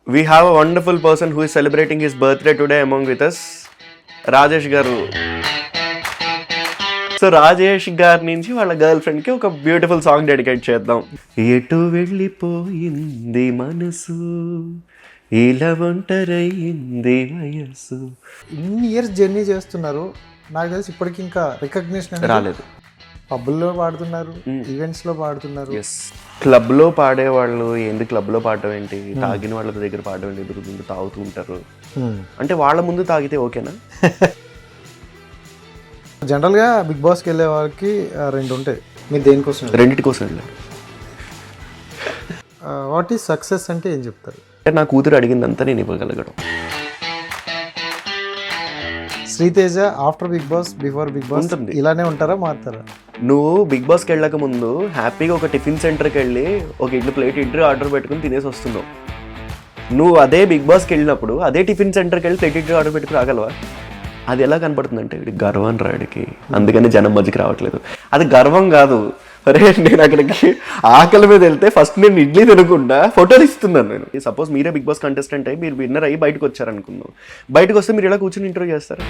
We have a wonderful person who is celebrating his birthday today among with us, Rajesh గారు. So Rajesh గారి నుంచి వాళ్ళ girl ఫ్రెండ్కి ఒక బ్యూటిఫుల్ సాంగ్ డెడికేట్ చేద్దాం. ఎటు వెళ్ళిపోయింది మనసు, ఇలా ఒంటరయింది వయసు. ఇన్ని ఇయర్స్ జర్నీ చేస్తున్నారు, నాకు తెలిసి ఇప్పటికి ఇంకా రికగ్నిషన్ రాలేదు. పబ్బుల్లో పాడుతున్నారు, ఈవెంట్స్ లో పాడుతున్నారు. క్లబ్ లో పాడేవాళ్ళు ఏంది, క్లబ్ లో పాడటం ఏంటి, తాగిన వాళ్ళ దగ్గర పాడటం ఏంటి, ఎదురు ముందు తాగుతూ ఉంటారు. అంటే వాళ్ళ ముందు తాగితే ఓకేనా? జనరల్ గా బిగ్ బాస్కి వెళ్ళే వాళ్ళకి రెండు ఉంటాయి. మీరు దేనికోసం? రెండింటి కోసం వెళ్ళారు. వాట్ ఈస్ సక్సెస్ అంటే ఏం చెప్తారు? నా కూతురు అడిగిందంతా నేను ఇవ్వగలగడం. Sritheja after big Boss, before big Boss ఇలానే ఉంటారా, మారుతారా? నువ్వు బిగ్ బాస్కి వెళ్ళక ముందు హ్యాపీగా ఒక టిఫిన్ సెంటర్కి వెళ్ళి ఒక ప్లేట్ ఇడ్లీ ఆర్డర్ పెట్టుకుని తినేసి వస్తున్నావు. నువ్వు అదే బిగ్ బాస్కి వెళ్ళినప్పుడు అదే టిఫిన్ సెంటర్కి వెళ్ళి ప్లేట్ ఇడ్లీ ఆర్డర్ పెట్టుకుని రాగలవా? అది ఎలా కనపడుతుందంటే వీడికి గర్వం రాడికి, అందుకని జనం మధ్యకి రావట్లేదు. అది గర్వం కాదు. అరే నేను అక్కడికి ఆకలి మీద వెళ్తే ఫస్ట్ నేను ఇడ్లీ తినకుండా ఫోటోలు ఇస్తున్నాను నేను. సపోజ్ మీరే బిగ్ బాస్ కంటెస్టెంట్ అయ్యి మీరు విన్నర్ అయ్యి బయటకు వచ్చారనుకుందాం. బయటకు వస్తే మీరు ఎలా కూర్చొని ఇంటర్వ్యూ చేస్తారు?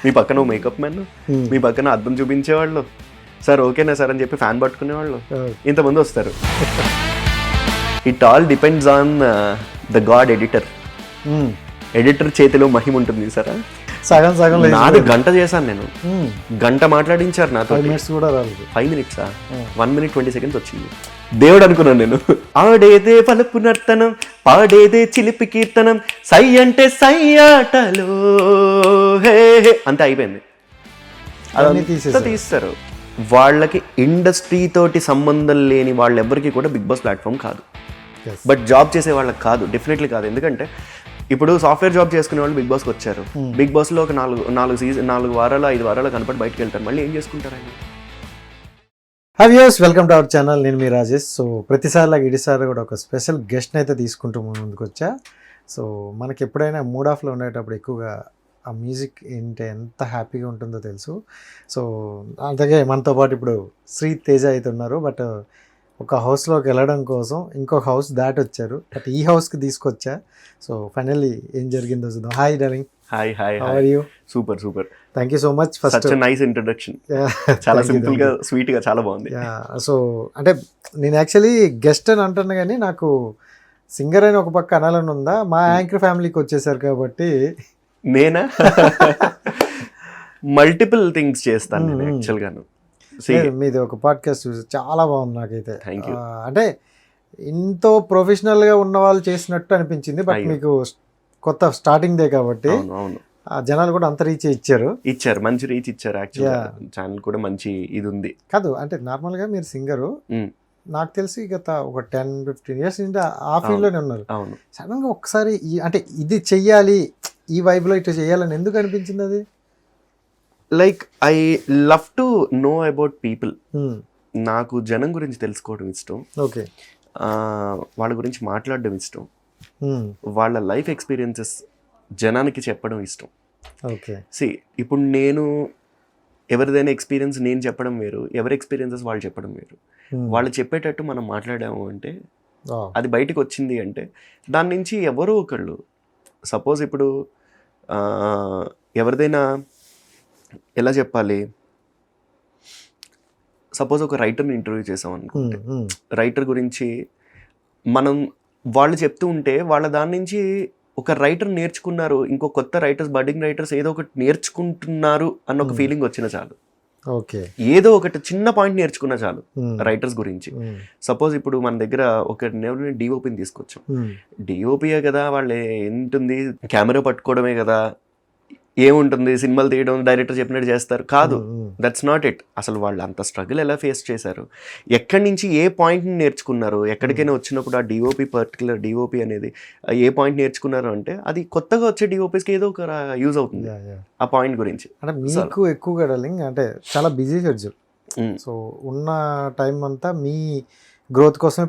మీ పక్కన మేకప్ మ్యాన్, మీ పక్కన అద్దం చూపించేవాళ్ళు, సార్ ఓకేనా సార్ అని చెప్పి ఫ్యాన్ పట్టుకునేవాళ్ళు ఇంతమంది వస్తారు. It all depends on the God editor. Editor చేతిలో మహిమ ఉంటుంది సార్. సగం సగం నాది గంట చేశాను నేను, గంట మాట్లాడించారు నాతో. 5 minutes కూడా రాలేదు. 5 minutes 1 minute 20 seconds వచ్చింది. దేవుడు అనుకున్నాను నేను. ఆడేదే పలుపు నర్తనం, పాడేదే చిలిపి కీర్తనం, సై అంటే సై ఆటలో హే అంతే అయిపోయింది. అదంతా తీస్తారు. వాళ్ళకి ఇండస్ట్రీ తోటి సంబంధం లేని వాళ్ళెవ్వరికి కూడా బిగ్ బాస్ ప్లాట్ఫామ్ కాదు. బట్ జాబ్ చేసే వాళ్ళకి కాదు, డెఫినెట్లీ కాదు. ఎందుకంటే ఇప్పుడు సాఫ్ట్వేర్ జాబ్ చేసుకునే వాళ్ళు బిగ్ బాస్కి వచ్చారు. బిగ్ బాస్లో ఒక 4 వారాలు 5 వారాలు కనపడి బయటకు వెళ్తారు. మళ్ళీ ఏం చేసుకుంటారు ఆయన? Hi viewers, welcome to our channel. నేను మీ రాజేష్. సో ప్రతిసారి ఈసారి కూడా ఒక స్పెషల్ గెస్ట్ని అయితే తీసుకుంటూ ముందుకు వచ్చా. సో మనకి ఎప్పుడైనా మూడ్ ఆఫ్లో ఉండేటప్పుడు ఎక్కువగా ఆ మ్యూజిక్ ఏంటి ఎంత హ్యాపీగా ఉంటుందో తెలుసు. సో అంతగా మనతో పాటు ఇప్పుడు శ్రీతేజ అయితే ఉన్నారు. బట్ ఒక హౌస్లోకి వెళ్ళడం కోసం ఇంకొక హౌస్ దాటి వచ్చారు. బట్ ఈ హౌస్కి తీసుకొచ్చా. సో ఫైనల్లీ ఏం జరిగిందో చూద్దాం. Hi darling. Hi hi. How are you? Super super. Thank you so much. First nice introduction. చాలా సింపుల్ గా స్వీట్ గా చాలా బాగుంది. సో అంటే నేను యాక్చువల్లీ గెస్ట్ అని అంటున్నా కానీ నాకు సింగర్ అని ఒక పక్క అనాలని ఉందా. మా యాంకర్ ఫ్యామిలీకి వచ్చేసారు కాబట్టి నేనా మల్టిపుల్ థింగ్స్ చేస్తాను నేను యాక్చువల్ గాను. మీది ఒక పాడ్కాస్ట్ చూసి చాలా బాగుంది నాకైతే. అంటే ఎంతో ప్రొఫెషనల్ గా ఉన్న వాళ్ళు చేసినట్టు అనిపించింది. బట్ మీకు కొత్త స్టార్టింగ్ డే కాబట్టి జనాలు కూడా అంత రీచ్ ఇచ్చారు, మంచి రీచ్ ఇచ్చారు. యాక్చువల్గా ఛానల్ కూడా మంచి ఇది ఉంది కాదు. అంటే నార్మల్ గా మీరు సింగరు, నాకు తెలిసి గత ఒక 10-15 years నుంచి ఆ ఫీల్డ్ లోనే ఉన్నారు. సడన్ గా ఒకసారి అంటే ఇది చెయ్యాలి, ఈ వైబ్ లో ఇట్లా చెయ్యాలని ఎందుకు అనిపించింది? అది like I love to know about people. నాకు జనం గురించి తెలుసుకోవడం ఇష్టం. ఓకే. వాళ్ళ గురించి మాట్లాడడం ఇష్టం. వాళ్ళ లైఫ్ ఎక్స్పీరియన్సెస్ జనానికి చెప్పడం ఇష్టం. ఓకే. ఇప్పుడు నేను ఎవరిదైనా ఎక్స్పీరియన్స్ నేను చెప్పడం వేరు, ఎవరి ఎక్స్పీరియన్సెస్ వాళ్ళు చెప్పడం వేరు. వాళ్ళు చెప్పేటట్టు మనం మాట్లాడాము అంటే అది బయటకు వచ్చింది అంటే దాని నుంచి ఎవరో ఒకళ్ళు, సపోజ్ ఇప్పుడు ఎవరిదైనా ఎలా చెప్పాలి, సపోజ్ ఒక రైటర్ని ఇంటర్వ్యూ చేసాం అనుకుంటే, రైటర్ గురించి మనం వాళ్ళు చెప్తూ ఉంటే వాళ్ళ దాని నుంచి ఒక రైటర్ నేర్చుకున్నారు, ఇంకో కొత్త రైటర్స్, బడ్డింగ్ రైటర్స్ ఏదో ఒకటి నేర్చుకుంటున్నారు అన్న ఒక ఫీలింగ్ వచ్చిన చాలు. ఓకే. ఏదో ఒకటి చిన్న పాయింట్ నేర్చుకున్నా చాలు రైటర్స్ గురించి. సపోజ్ ఇప్పుడు మన దగ్గర ఒక డిఓపిని తీసుకొచ్చాం. డిఓపియే కదా, వాళ్ళు ఏంటుంది, కెమెరా పట్టుకోవడమే కదా, ఏముంటుంది, సినిమాలు తీయడం డైరెక్టర్ చెప్పినట్టు చేస్తారు కాదు. That's not it. అసలు వాళ్ళు అంత స్ట్రగుల్ ఎలా ఫేస్ చేశారు, ఎక్కడి నుంచి ఏ పాయింట్ని నేర్చుకున్నారు, ఎక్కడికైనా వచ్చినప్పుడు ఆ డిఓపి, పర్టికులర్ డిఓపి అనేది ఏ పాయింట్ నేర్చుకున్నారు అంటే అది కొత్తగా వచ్చే డిఓపిస్కి ఏదో ఒక యూజ్ అవుతుంది ఆ పాయింట్ గురించి. అంటే మీకు ఎక్కువగా డార్లింగ్ అంటే చాలా బిజీ షెడ్యూల్. సో ఉన్న టైం అంతా మీ గ్రోత్ కోసమే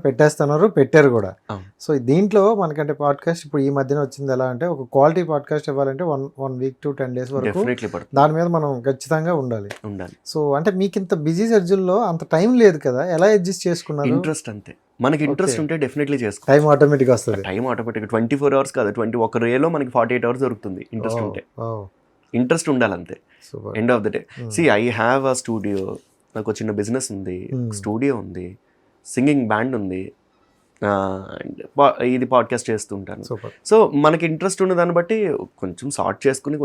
పెట్టారు కూడా. సో దీంట్లో మనకంటే పాడ్కాస్ట్ ఇప్పుడు ఈ మధ్యన వచ్చింది ఎలా అంటే, ఒక క్వాలిటీ పాడ్కాస్ట్ ఇవ్వాలంటే 1 week to 10 days వరకు దాని మీద మనం ఖచ్చితంగా ఉండాలి. సో అంటే మీకు ఇంత బిజీ షెడ్యూల్లో అంత టైం లేదు కదా, ఎలా అడ్జస్ట్ చేసుకున్నారు? ఇంట్రెస్ట్ అంతే. మనకి ఇంట్రెస్ట్ ఉంటే డెఫినెట్లీ చేసుకో. టైం ఆటోమేటిక్ వస్తుంది. టైం ఆటోమేటిక్ 24 hours కాదు, ఒక రేలో మనకి 48 hours దొరుకుతుంది ఇంట్రెస్ట్ ఉంటే. ఇంట్రెస్ట్ ఉండాలి అంతే. End of the day I have a studio, నాకు చిన్న బిజినెస్ ఉంది, స్టూడియో ఉంది, సింగింగ్ బ్యాండ్ ఉంది, ఇది పాడ్కాస్ట్ చేస్తుంటాను. సో మనకి ఇంట్రెస్ట్ ఉన్న దాన్ని బట్టి కొంచెం సార్ట్ చేసుకుని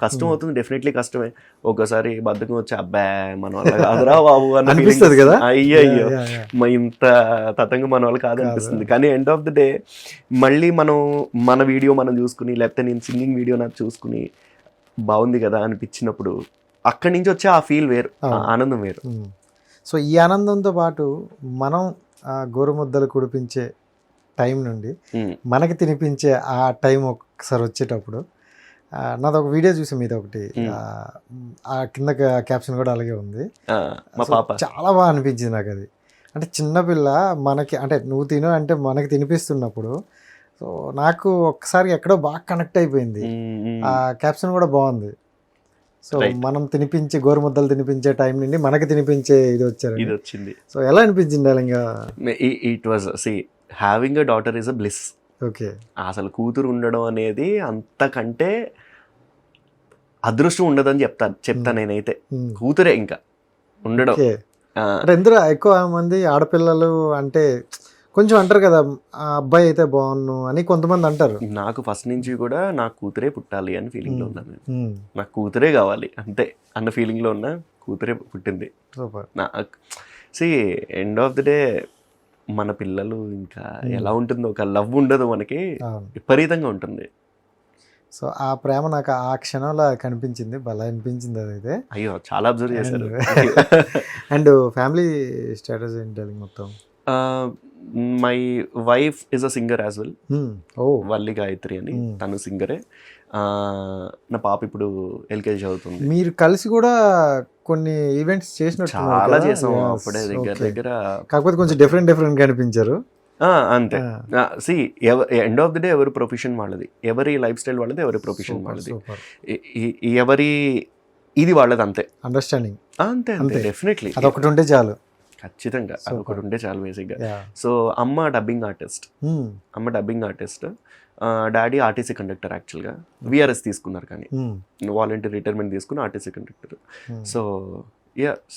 కష్టం అవుతుంది, డెఫినెట్లీ కష్టమే. ఒకసారి బద్దకం వచ్చి అబ్బా మన వాళ్ళ కాదురా బాబు అనిపిస్తుంది కదా, అయ్యయ్యో ఇంత తతంగా మన వాళ్ళు కాదు అనిపిస్తుంది. కానీ ఎండ్ ఆఫ్ ద డే మళ్ళీ మన వీడియో మనం చూసుకుని, లేకపోతే నేను సింగింగ్ వీడియో నాకు చూసుకుని బాగుంది కదా అనిపించినప్పుడు అక్కడి నుంచి వచ్చే ఆ ఫీల్ వేరు, ఆనందం వేరు. సో ఈ ఆనందంతో పాటు మనం గోరుముద్దలు కుడిపించే టైం నుండి మనకి తినిపించే ఆ టైం ఒకసారి వచ్చేటప్పుడు, నాది ఒక వీడియో చూసి మీద ఒకటి, ఆ కింద క్యాప్షన్ కూడా అలాగే ఉంది, చాలా బాగా అనిపించింది నాకు అది. అంటే చిన్నపిల్ల మనకి, అంటే నువ్వు తిను అంటే మనకి తినిపిస్తున్నప్పుడు, సో నాకు ఒక్కసారి ఎక్కడో బాగా కనెక్ట్ అయిపోయింది. ఆ క్యాప్షన్ కూడా బాగుంది. సో మనం గోరుముద్దలు తినిపించే టైం నుండి మనకి తినిపించే ఇది వచ్చింది. సో ఎలా అనిపించింది అలా? It was having a daughter is a bliss. Okay, అసలు కూతురు ఉండడం అనేది అంతకంటే అదృష్టం ఉండదని చెప్తా నేనైతే. కూతురే ఇంకా ఉండడం. అంటే ఎందుకు ఎక్కువ మంది ఆడపిల్లలు అంటే కొంచెం అంటారు కదా, ఆ అబ్బాయి అయితే బాగున్ను అని కొంతమంది అంటారు. నాకు ఫస్ట్ నుంచి కూడా నాకు కూతురే పుట్టాలి అని ఫీలింగ్లో ఉన్నాను. నాకు కూతురే కావాలి అంతే అన్న ఫీలింగ్లో ఉన్నా, కూతురే పుట్టింది. ఎండ్ ఆఫ్ ది డే మన పిల్లలు ఇంకా ఎలా ఉంటుందో, ఒక లవ్ ఉండదు మనకి, విపరీతంగా ఉంటుంది. సో ఆ ప్రేమ నాకు ఆ క్షణంలో కనిపించింది, భలే అనిపించింది అదైతే. అయ్యో చాలా అబ్జర్వ్ చేశారు. అండ్ ఫ్యామిలీ స్టేటస్ ఏంటి మొత్తం? My wife is a singer as well, Valli Gayatri అని, తను సింగరే. నా పాప ఇప్పుడు LKG చదువుతుంది. మీరు కలిసి కూడా కొన్ని ఈవెంట్స్ చేసినట్టు? చాలా చేసాం అప్పుడే దగ్గర, కాకపోతే కొంచెం డిఫరెంట్ కనిపించారు అంతే. ఎండ్ ఆఫ్ ది డే ఎవరి ప్రొఫెషన్ వాళ్ళది, ఎవరి లైఫ్ స్టైల్ వాళ్ళది, ఎవరి ప్రొఫెషన్ వాళ్ళది, ఎవరి ఇది వాళ్ళది, అంతే. అండర్స్టాండింగ్ అంతే అంతే, డెఫినెట్లీ అదొకటి ఉంటే చాలు. ఖచ్చితంగా అదొకటి ఉంటే చాలు బేసిక్గా. సో అమ్మ dubbing artist, daddy RTC conductor. యాక్చువల్గా VRS తీసుకున్నారు, కానీ వాలంటీర్ రిటైర్మెంట్ తీసుకుని RTC conductor. So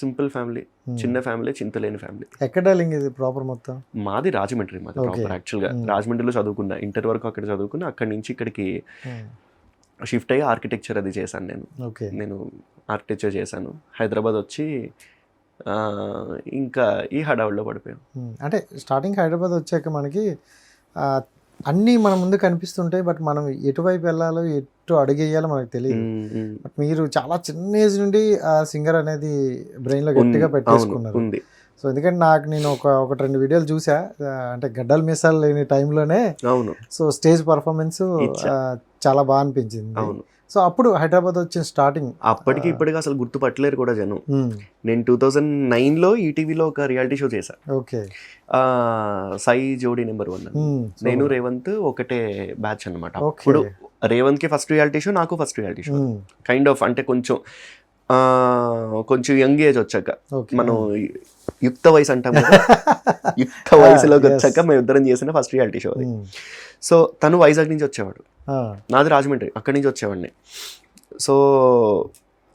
simple family, చిన్న ఫ్యామిలీ, చింతలేని ఫ్యామిలీ. ఎక్కడ ఇది ప్రాపర్ మొత్తం? మాది రాజమండ్రి, మాది ప్రాపర్. యాక్చువల్గా రాజమండ్రిలో చదువుకున్నా, ఇంటర్ వరకు అక్కడ చదువుకున్నా. అక్కడి నుంచి ఇక్కడికి షిఫ్ట్ అయ్యి ఆర్కిటెక్చర్ అది చేశాను నేను ఆర్కిటెక్చర్ చేశాను. హైదరాబాద్ వచ్చి ఇంకా ఈ హడావుడిలో పడిపోయాం. అంటే స్టార్టింగ్ హైదరాబాద్ వచ్చాక మనకి అన్నీ మన ముందు కనిపిస్తుంటాయి, బట్ మనం ఎటువైపు వెళ్ళాలో, ఎటు అడుగేయాలో మనకు తెలియదు. బట్ మీరు చాలా చిన్న ఏజ్ నుండి ఆ సింగర్ అనేది బ్రెయిన్లో గట్టిగా పెట్టేసుకున్నారు. సో ఎందుకంటే నేను ఒకటి 2 వీడియోలు చూసా, అంటే గడ్డలు మీసాలు లేని టైంలోనే సో స్టేజ్ పర్ఫార్మెన్స్ చాలా బాగా అనిపించింది. సో అప్పుడు హైదరాబాద్ వచ్చిన స్టార్టింగ్, అప్పటికి ఇప్పటికి అసలు గుర్తుపట్టలేరు కూడా జనం. నేను 2009లో ఈటీవీలో ఒక రియాలిటీ షో చేశా. ఓకే, సాయి జోడీ నెంబర్ 1. నేను రేవంత్ ఒకటే బ్యాచ్ అనమాట. అప్పుడు రేవంత్ కి ఫస్ట్ రియాలిటీ షో, నాకు first reality show. Kind of అంటే కొంచెం యంగ్ ఏజ్ వచ్చాక, మనం యుక్త వయసు అంటాం కదా, యుక్త వయసులోకి వచ్చాక మేము ఇద్దరం చేసిన ఫస్ట్ రియాలిటీ షో అది. సో తను వైజాగ్ నుంచి వచ్చేవాడు, నాది రాజమండ్రి, అక్కడి నుంచి వచ్చేవాడిని. సో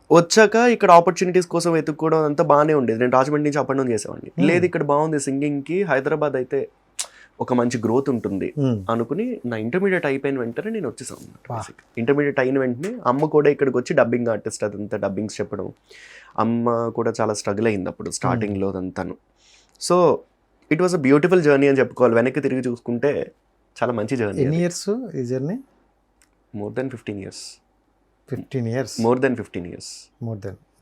వచ్చాక ఇక్కడ ఆపర్చునిటీస్ కోసం వెతుక్కోవడం అంతా బాగానే ఉండేది. నేను రాజమండ్రి నుంచి అప్ అండ్ డౌన్ చేసేవాడిని. లేదు ఇక్కడ బాగుంది సింగింగ్కి, హైదరాబాద్ అయితే ఒక మంచి గ్రోత్ ఉంటుంది అనుకుని నా ఇంటర్మీడియట్ అయిపోయిన వెంటనే నేను వచ్చేసాను. ఇంటర్మీడియట్ అయిన వెంటనే అమ్మ కూడా ఇక్కడికి వచ్చి డబ్బింగ్ ఆర్టిస్ట్, అదంతా డబ్బింగ్స్ చెప్పడం. అమ్మ కూడా చాలా స్ట్రగుల్ అయింది అప్పుడు స్టార్టింగ్లో అదంతాను. So it was a beautiful journey అని చెప్పుకోవాలి. వెనక్కి తిరిగి చూసుకుంటే చాలా మంచి జర్నీ. ఎన్ని ఇయర్స్ ఈ journey? More than 15 years. 15 years? More than 15 years.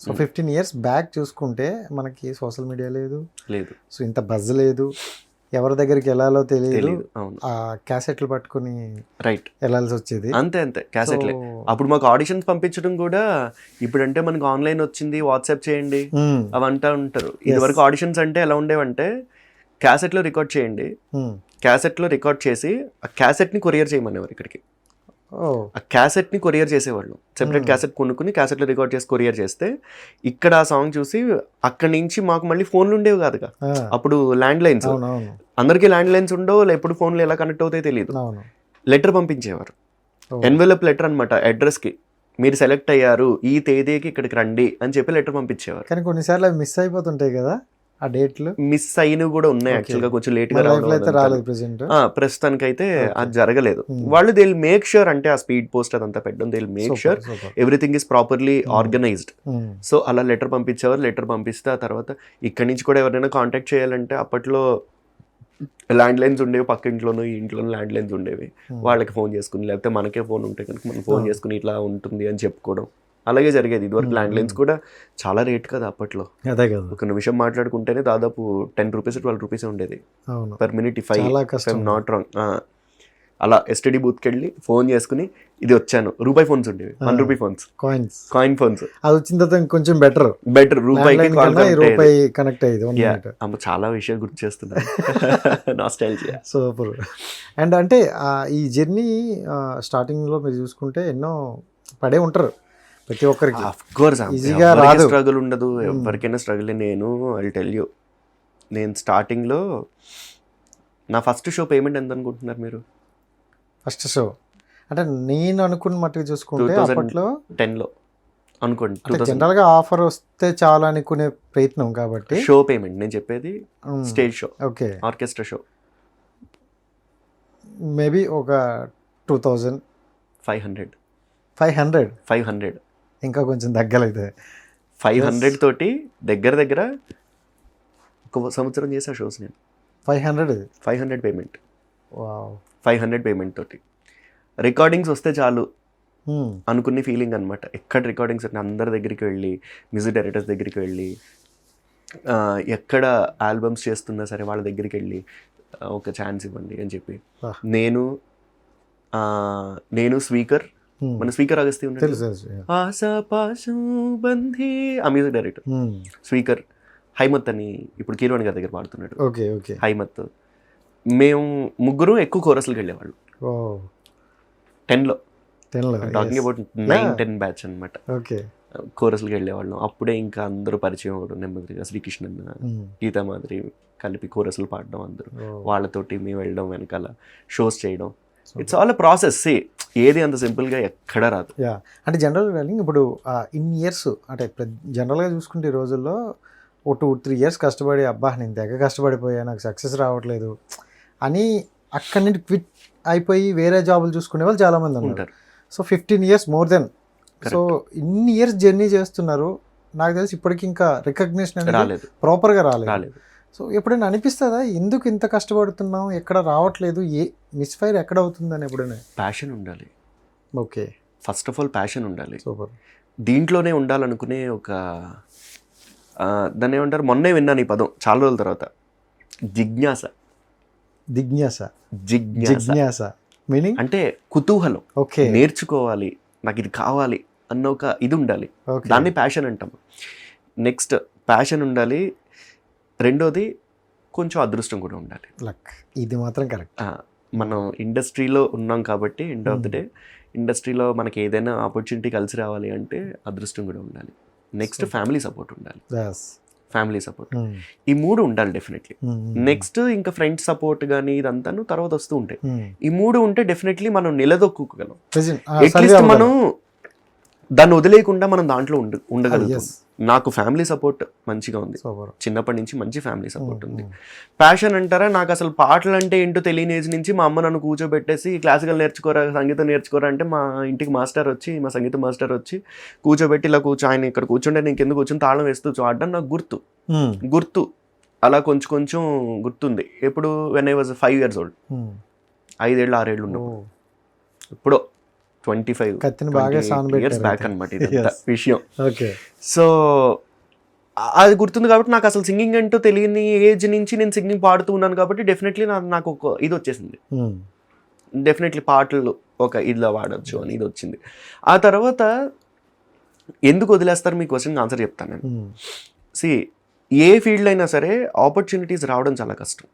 So 15 years back చూసుకుంటే మనకి సోషల్ మీడియా లేదు, సో ఇంత బజ్ లేదు, ఎవరి దగ్గరికి వెళ్ళాలో తెలియదు. ఆ క్యాసెట్లు పట్టుకుని వెళ్ళాల్సి వచ్చేది. అంతే క్యాసెట్లే. అప్పుడు మాకు ఆడిషన్స్ పంపించడం కూడా, ఇప్పుడంటే మనకు ఆన్లైన్ వచ్చింది, వాట్సాప్ చేయండి అవంటా ఉంటారు. ఇది వరకు ఆడిషన్స్ అంటే ఎలా ఉండేవంటే, క్యాసెట్లో రికార్డ్ చేయండి, క్యాసెట్లో రికార్డ్ చేసి ఆ క్యాసెట్ని కొరియర్ చేయమనేవారు ఇక్కడికి. ఆ క్యాసెట్ని కొరియర్ చేసేవాళ్ళు. సెపరేట్ క్యాసెట్ కొనుక్కుని క్యాసెట్లో రికార్డ్ చేసి కొరియర్ చేస్తే ఇక్కడ ఆ సాంగ్ చూసి అక్కడి నుంచి మాకు మళ్ళీ ఫోన్లు ఉండేవి కాదుగా, అప్పుడు ల్యాండ్ లైన్స్, అందరికీ ల్యాండ్ లైన్స్ ఉండవు, ఎప్పుడు ఫోన్లు ఎలా కనెక్ట్ అవుతాయో తెలియదు. లెటర్ పంపించేవారు, ఎన్వెలప్ లెటర్ అనమాట, అడ్రస్కి మీరు సెలెక్ట్ అయ్యారు ఈ తేదీకి ఇక్కడికి రండి అని చెప్పి లెటర్ పంపించేవారు. కానీ కొన్నిసార్లు అవి మిస్ అయిపోతుంటాయి కదా ఆ డేట్లు, మిస్ అయినవి కూడా ఉన్నాయి యాక్చువల్గా, కొంచెం లేట్గా రాలేదు. ప్రస్తుతానికి అయితే అది జరగలేదు. వాళ్ళు దే విల్ మేక్ ష్యూర్, అంటే ఆ స్పీడ్ పోస్ట్ అదంతా పెట్టడం, they will make sure everything is properly organised. So అలా లెటర్ పంపించేవారు. లెటర్ పంపిస్తే ఆ తర్వాత ఇక్కడి నుంచి కూడా ఎవరైనా కాంటాక్ట్ చేయాలంటే అప్పట్లో ల్యాండ్ లైన్స్ ఉండేవి, పక్క ఇంట్లోనూ ఈ ఇంట్లోనూ ల్యాండ్ లైన్స్ ఉండేవి, వాళ్ళకి ఫోన్ చేసుకుని, లేకపోతే మనకే ఫోన్ ఉంటే కనుక మనం ఫోన్ చేసుకుని ఇట్లా ఉంటుంది అని చెప్పుకోవడం, అలాగే జరిగేది. ఇదివరకు ల్యాండ్ లైన్స్ కూడా చాలా రేట్ కదా అప్పట్లో. అదే కదా, ఒక నిమిషం మాట్లాడుకుంటేనే దాదాపు 10 రూపీస్ 12 రూపీస్ ఉండేది per minute, if I'm not wrong. అలా ఎస్టీడీ బూత్కి వెళ్ళి ఫోన్ చేసుకుని ఇది వచ్చాను. రూపాయి ఫోన్స్ ఉండేవి, 1 రూపీ ఫోన్స్, కాయిన్ ఫోన్స్. అది వచ్చిన తర్వాత కొంచెం బెటర్ రూపాయికి కనెక్ట్ అయ్యేది. చాలా విషయాలు గుర్తు చేస్తున్నాను, నాస్టాల్జియా. సూపర్. అండ్ అంటే ఈ జర్నీ స్టార్టింగ్ లో మీరు చూసుకుంటే ఎన్నో పడే ఉంటారు ప్రతి ఒక్కరికి, ఈజీగా రాదు, స్ట్రగుల్ ఉండదు, ఎవరికైనా స్ట్రగుల్. నేను ఐ టెల్ యూ, నేను స్టార్టింగ్లో నా ఫస్ట్ షో పేమెంట్ ఎంత అనుకుంటున్నారు మీరు? ఫస్ట్ షో అంటే నేను అనుకున్న మట్టుకు చూసుకుంటే అప్పట్లో 10లో అనుకోండి, జనరల్ గా ఆఫర్ వస్తే చాలు అనుకునే ప్రయత్నం కాబట్టి. షో పేమెంట్ నేను చెప్పేది stage show, okay, orchestra show, maybe ఒక 2500. 500 ఇంకా కొంచెం దగ్గరైతే 500 తోటి దగ్గర ఒక సంవత్సరం చేసా షోస్ నేను. 500 పేమెంట్, 500 పేమెంట్ తోటి రికార్డింగ్స్ వస్తే చాలు అనుకునే ఫీలింగ్ అనమాట. ఎక్కడ రికార్డింగ్స్ అంటే అందరి దగ్గరికి వెళ్ళి, మ్యూజిక్ డైరెక్టర్స్ దగ్గరికి వెళ్ళి, ఎక్కడ ఆల్బమ్స్ చేస్తున్నా సరే వాళ్ళ దగ్గరికి వెళ్ళి ఒక ఛాన్స్ ఇవ్వండి అని చెప్పి. నేను స్పీకర్, మన స్పీకర్ అగస్తి ఉన్నాడు, ఆ మ్యూజిక్ డైరెక్టర్ స్పీకర్ హైమత్ అని ఇప్పుడు కీరవాణి గారి దగ్గర పాడుతున్నాడు. హైమత్, మేము ముగ్గురు ఎక్కువ కోరస్లకు వెళ్ళేవాళ్ళు 10లో, టాకింగ్ అబౌట్ 9-10 బ్యాచ్ అనమాట. కోరస్లకు వెళ్ళేవాళ్ళం. అప్పుడే ఇంకా అందరూ పరిచయం అవ్వడం నెమ్మదిగా. శ్రీకృష్ణన్న, గీతామాధురి కలిపి కోరస్లు పాడడం, అందరూ వాళ్ళతోటి మేము వెళ్ళడం, వెనకాల షోస్ చేయడం. It's all a process. ఏది అంత సింపుల్గా ఎక్కడ రాదు. అంటే జనరల్గా ఇప్పుడు ఇన్ ఇయర్స్ అంటే జనరల్గా చూసుకుంటే ఈ రోజుల్లో ఓ 2-3 ఇయర్స్ కష్టపడి, అబ్బా నేను దగ్గర కష్టపడిపోయా, నాకు సక్సెస్ రావట్లేదు అని అక్కడి నుండి క్విట్ అయిపోయి వేరే జాబులు చూసుకునే వాళ్ళు చాలామంది ఉన్నారు. So 15 years more than, so ఇన్ని ఇయర్స్ జర్నీ చేస్తున్నారు. నాకు తెలిసి ఇప్పటికి ఇంకా రికగ్నిషన్ అనేది ప్రాపర్గా రాలేదు. సో ఎప్పుడైనా అనిపిస్తుందా ఎందుకు ఇంత కష్టపడుతున్నాం, ఎక్కడ రావట్లేదు, మిస్ఫైర్ ఎక్కడ అవుతుందని ఎప్పుడైనా? ప్యాషన్ ఉండాలి. Okay, first of all passion ఉండాలి. సూపర్. దీంట్లోనే ఉండాలనుకునే ఒక దాన్ని ఏమంటారు, మొన్నే విన్నాను ఈ పదం చాలా రోజుల తర్వాత, జిజ్ఞాస మీనింగ్ అంటే కుతూహలం. ఓకే, నేర్చుకోవాలి, నాకు ఇది కావాలి అన్న ఒక ఇది ఉండాలి, దాన్ని ప్యాషన్ అంటాం. నెక్స్ట్ ప్యాషన్ ఉండాలి. రెండోది కొంచెం అదృష్టం కూడా ఉండాలి. లక్, ఇది మాత్రం కరెక్ట్. మనం ఇండస్ట్రీలో ఉన్నాం కాబట్టి ఎండ్ ఆఫ్ ద డే ఇండస్ట్రీలో మనకి ఏదైనా ఆపర్చునిటీ కలిసి రావాలి అంటే అదృష్టం కూడా ఉండాలి. నెక్స్ట్ ఫ్యామిలీ సపోర్ట్ ఉండాలి. ఫ్యామిలీ సపోర్ట్, ఈ 3 ఉండాలి డెఫినెట్లీ. నెక్స్ట్ ఇంకా ఫ్రెండ్ సపోర్ట్ కానీ ఇదంతా తర్వాత వస్తూ ఉంటాయి. ఈ 3 ఉంటే డెఫినెట్లీ మనం నిలదొక్కుగలం. అట్లీస్ట్ మనం దాన్ని వదిలేయకుండా మనం దాంట్లో ఉండగలుగుతాం. నాకు ఫ్యామిలీ సపోర్ట్ మంచిగా ఉంది, చిన్నప్పటి నుంచి మంచి ఫ్యామిలీ సపోర్ట్ ఉంది. ప్యాషన్ అంటారా, నాకు అసలు పాటలు అంటే ఏంటో తెలియని ఏజ్ నుంచి మా అమ్మ నన్ను కూర్చోబెట్టేసి క్లాసికల్ నేర్చుకోరా, సంగీతం నేర్చుకోరా అంటే మా ఇంటికి మా సంగీత మాస్టర్ వచ్చి కూర్చోబెట్టి ఇలా ఆయన ఇక్కడ కూర్చుంటే నేను కింద కూర్చొని తాళం వేస్తూ ఆడడం నాకు గుర్తు అలా కొంచెం గుర్తుంది. ఎప్పుడు when I was 5 years old, 5 ఏళ్ళు 6 ఏళ్ళు ఉన్నప్పుడు, ఇప్పుడు 25 years బ్యాక్ అనమాట ఇదంతా విషయం. సో అది గుర్తుంది కాబట్టి నాకు అసలు సింగింగ్ అంటూ తెలియని ఏజ్ నుంచి నేను సింగింగ్ పాడుతూ ఉన్నాను కాబట్టి డెఫినెట్లీ నాకు ఒక ఇది వచ్చేసింది. డెఫినెట్లీ పాటలు ఒక ఇదిలా వాడచ్చు అని ఇది వచ్చింది. ఆ తర్వాత ఎందుకు వదిలేస్తారు మీ క్వశ్చన్కి ఆన్సర్ చెప్తాను నేను. ఏ ఫీల్డ్ అయినా సరే ఆపర్చునిటీస్ రావడం చాలా కష్టం.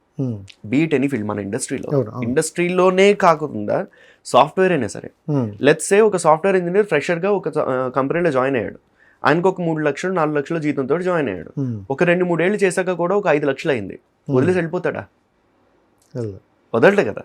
బీట్ ఎనీ ఫీల్డ్, మన ఇండస్ట్రీలోనే కాకుండా సాఫ్ట్వేర్ అయినా సరే, లెట్స్ సే ఒక సాఫ్ట్వేర్ ఇంజనీర్ ఫ్రెషర్గా ఒక కంపెనీలో జాయిన్ అయ్యాడు. ఆయనకు ఒక 3 లక్షలు 4 లక్షల జీతంతో జాయిన్ అయ్యాడు. ఒక 2-3 ఏళ్ళు చేశాక కూడా ఒక 5 లక్షలు అయింది. వదిలేసి వెళ్ళిపోతాడా? వదలటే కదా.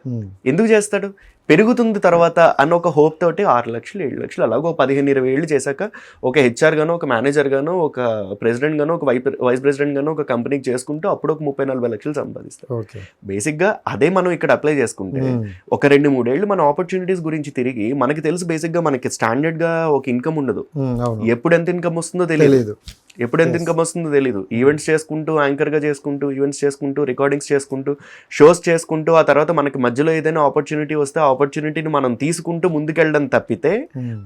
ఎందుకు చేస్తాడు? పెరుగుతుంది తర్వాత అన్న ఒక హోప్ తోటి 6 లక్షలు 7 లక్షలు అలాగో 15-20 ఏళ్ళు చేశాక ఒక హెచ్ఆర్ గానో, ఒక మేనేజర్ గానో, ఒక ప్రెసిడెంట్ గానో, ఒక వైస్ ప్రెసిడెంట్ గానో ఒక కంపెనీకి చేసుకుంటూ అప్పుడు ఒక 30-40 లక్షలు సంపాదిస్తారు. బేసిక్ గా అదే మనం ఇక్కడ అప్లై చేసుకుంటే ఒక 2-3 ఏళ్ళు మన ఆపర్చునిటీస్ గురించి తిరిగి మనకి తెలుసు బేసిక్ గా మనకి స్టాండర్డ్ గా ఒక ఇన్కమ్ ఉండదు. ఎప్పుడు ఎంత ఇన్కమ్ వస్తుందో తెలియదు. ఈవెంట్స్ చేసుకుంటూ, యాంకర్ గా చేసుకుంటూ, ఈవెంట్స్ చేసుకుంటూ, రికార్డింగ్స్ చేసుకుంటూ, షోస్ చేసుకుంటూ, ఆ తర్వాత మనకి మధ్యలో ఏదైనా ఆపర్చునిటీ వస్తే ఆ ఆపర్చునిటీని మనం తీసుకుంటూ ముందుకెళ్ళడం తప్పితే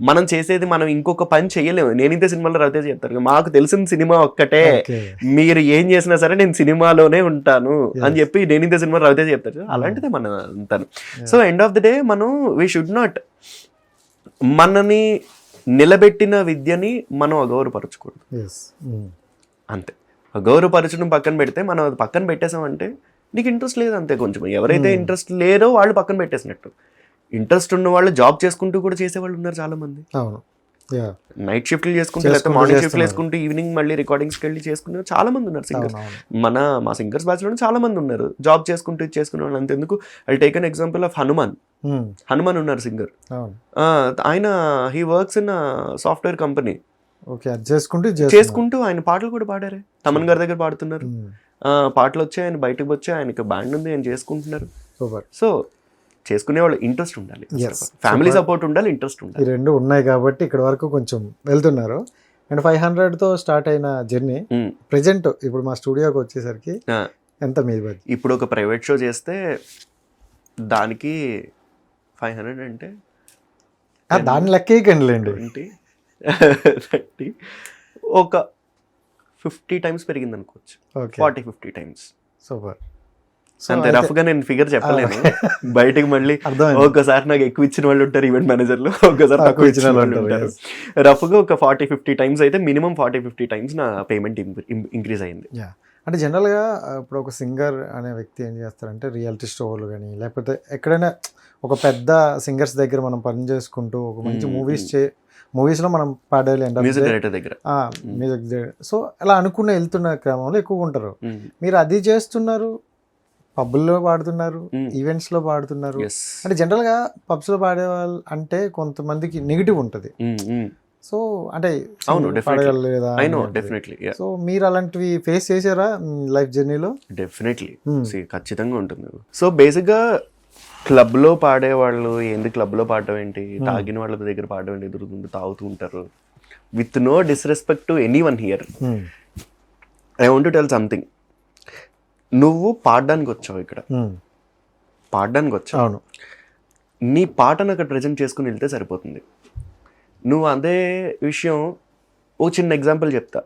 మనం చేసేది మనం ఇంకొక పని చేయలేము. నేనింతే సినిమాలో రవితేజ చెప్తారు, మాకు తెలిసిన సినిమా ఒక్కటే, మీరు ఏం చేసినా సరే నేను సినిమాలోనే ఉంటాను అని చెప్పి నేనింతే సినిమా రవితేజ చెప్తారు. అలాంటిదే మన అంతాను. So end of the day మనం వీ షుడ్ నాట్ మనని నిలబెట్టిన విద్యని మనం అగౌరవపరచకూడదు. అంతే. అగౌరవపరచడం పక్కన పెడితే మనం అది పక్కన పెట్టేసామంటే నీకు ఇంట్రెస్ట్ లేదు అంతే. కొంచెం ఎవరైతే ఇంట్రెస్ట్ లేదో వాళ్ళు పక్కన పెట్టేసినట్టు. ఇంట్రెస్ట్ ఉన్న వాళ్ళు జాబ్ చేసుకుంటూ కూడా చేసేవాళ్ళు ఉన్నారు చాలా మంది. నైట్ షిఫ్ట్లు చేసుకుంటూ, లేకపోతే మార్నింగ్ షిఫ్ట్లు వేసుకుంటూ ఈవినింగ్ మళ్ళీ రికార్డింగ్స్కి వెళ్ళి చేసుకునే చాలా మంది ఉన్నారు సింగర్స్. మా సింగర్స్ బ్యాచ్ లో చాలా మంది ఉన్నారు జాబ్ చేసుకుంటూ చేసుకునే వాళ్ళు. అంతెందుకు, I take an example of Hanuman ఉన్నారు సింగర్. ఆయన he works in software company. చేసుకుంటూ ఆయన పాటలు కూడా పాడారే. తమన్ గారి దగ్గర పాడుతున్నారు. పాటలు వచ్చాయి, ఆయన బయటకు వచ్చాయి, ఆయనకి బ్యాండ్ ఉంది, ఆయన చేసుకుంటున్నారు. సో చేసుకునే వాళ్ళు ఇంట్రెస్ట్ ఉండాలి, ఫ్యామిలీ సపోర్ట్ ఉండాలి, ఇంట్రెస్ట్ ఉండాలి. ఈ రెండు ఉన్నాయి కాబట్టి ఇక్కడ వరకు కొంచెం వెళ్తున్నారు. అండ్ 500తో స్టార్ట్ అయిన జర్నీ ప్రెజెంట్ ఇప్పుడు మా స్టూడియోకి వచ్చేసరికి ఎంత మీది బడ్జెట్? ఇప్పుడు ఒక ప్రైవేట్ షో చేస్తే దానికి 500 అంటే దాని లెక్కేయకండిలేండి. 30 ఒక 50 టైమ్స్ పెరిగింది అనుకోవచ్చు. 40-50 టైమ్స్. సూపర్. అంతే రఫ్ గా నేను ఫిగర్ చెప్పలేను. బయటకి మళ్ళీ ఒక్కసారి నాకు ఎక్కువ ఇచ్చిన వాళ్ళు ఉంటారు ఈవెంట్ మేనేజర్లు, ఒక్కసారి తక్కువ ఇచ్చిన వాళ్ళు ఉంటారు. రఫ్ గా ఒక 40-50 టైమ్స్ అయితే మినిమం 40-50 టైమ్స్ నా పేమెంట్ ఇంక్రీజ్ అయింది. అంటే జనరల్గా ఇప్పుడు ఒక సింగర్ అనే వ్యక్తి ఏం చేస్తారంటే రియాలిటీ షోలు కానీ లేకపోతే ఎక్కడైనా ఒక పెద్ద సింగర్స్ దగ్గర మనం పని చేసుకుంటూ ఒక మంచి మూవీస్లో మనం పాడాలి అంటే మ్యూజిక్ డైరెక్టర్ దగ్గర సో అలా అనుకుని వెళ్తున్న క్రమంలో ఎక్కువగా ఉంటారు. మీరు అది చేస్తున్నారు, పబ్బుల్లో పాడుతున్నారు, ఈవెంట్స్ లో పాడుతున్నారు. అంటే జనరల్ గా పబ్స్ లో పాడేవాళ్ళు అంటే కొంతమందికి నెగిటివ్ ఉంటుంది. సో అంటే పాడగలలేదా? సో మీరు అలాంటివి ఫేస్ చేశారా లైఫ్ జర్నీలో? డెఫినెట్లీ ఖచ్చితంగా ఉంటుంది. సో బేసిక్ గా క్లబ్ లో పాడేవాళ్ళు ఏంది, క్లబ్ లో పాడడం ఏంటి, తాగిన వాళ్ళ దగ్గర పాడడం ఏంటి, ఎదురుతుంటూ తాగుతూ ఉంటారు. With no disrespect to anyone here, I want to tell something. నువ్వు పాడడానికి వచ్చావు, ఇక్కడ పాడడానికి వచ్చావు. అవును, నీ పాటను అక్కడ ప్రజెంట్ చేసుకుని వెళ్తే సరిపోతుంది. నువ్వు అదే విషయం ఓ చిన్న ఎగ్జాంపుల్ చెప్తా.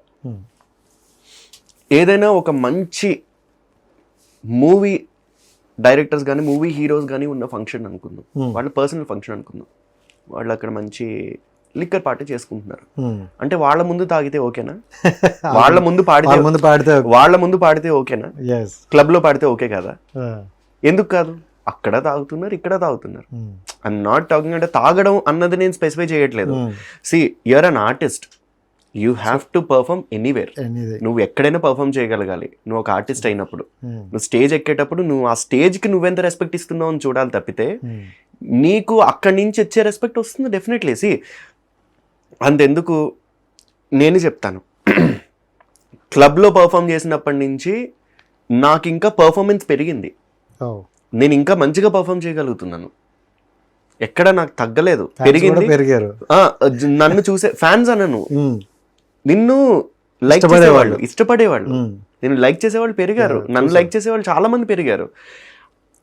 ఏదైనా ఒక మంచి మూవీ డైరెక్టర్స్ కానీ మూవీ హీరోస్ కానీ ఉన్న ఫంక్షన్ అనుకుందాం, వాళ్ళ పర్సనల్ ఫంక్షన్ అనుకుందాం. వాళ్ళు అక్కడ మంచి లిక్కర్ పార్టీ చేసుకుంటున్నారు అంటే వాళ్ళ ముందు తాగితే ఓకేనా? వాళ్ళ ముందు పాడితే ఓకేనా? క్లబ్ లో పాడితే ఓకే కదా? ఎందుకు కాదు? అక్కడ తాగుతున్నారు, ఇక్కడ తాగుతున్నారు. ఐఎమ్ నాట్ టాకింగ్ అంటే తాగడం అన్నది నేను స్పెసిఫై చేయట్లేదు. See you're an artist, you have to perform anywhere. నువ్వు ఎక్కడైనా పర్ఫార్మ్ చేయగలగాలి నువ్వు ఒక ఆర్టిస్ట్ అయినప్పుడు. నువ్వు స్టేజ్ ఎక్కేటప్పుడు నువ్వు ఆ స్టేజ్కి నువ్వెంత రెస్పెక్ట్ ఇస్తున్నావు అని చూడాలి తప్పితే నీకు అక్కడి నుంచి వచ్చే రెస్పెక్ట్ వస్తుంది డెఫినెట్లీ. సి అంతెందుకు నేను చెప్తాను, క్లబ్లో పర్ఫామ్ చేసినప్పటి నుంచి నాకు ఇంకా పర్ఫార్మెన్స్ పెరిగింది. నేను ఇంకా మంచిగా పర్ఫామ్ చేయగలుగుతున్నాను, ఎక్కడ నాకు తగ్గలేదు, పెరిగింది. నన్ను చూసే ఫ్యాన్స్ అన్నను, నిన్ను లైక్ చేసేవాళ్ళు, ఇష్టపడేవాళ్ళు, నేను లైక్ చేసేవాళ్ళు పెరిగారు, నన్ను లైక్ చేసేవాళ్ళు చాలా మంది పెరిగారు.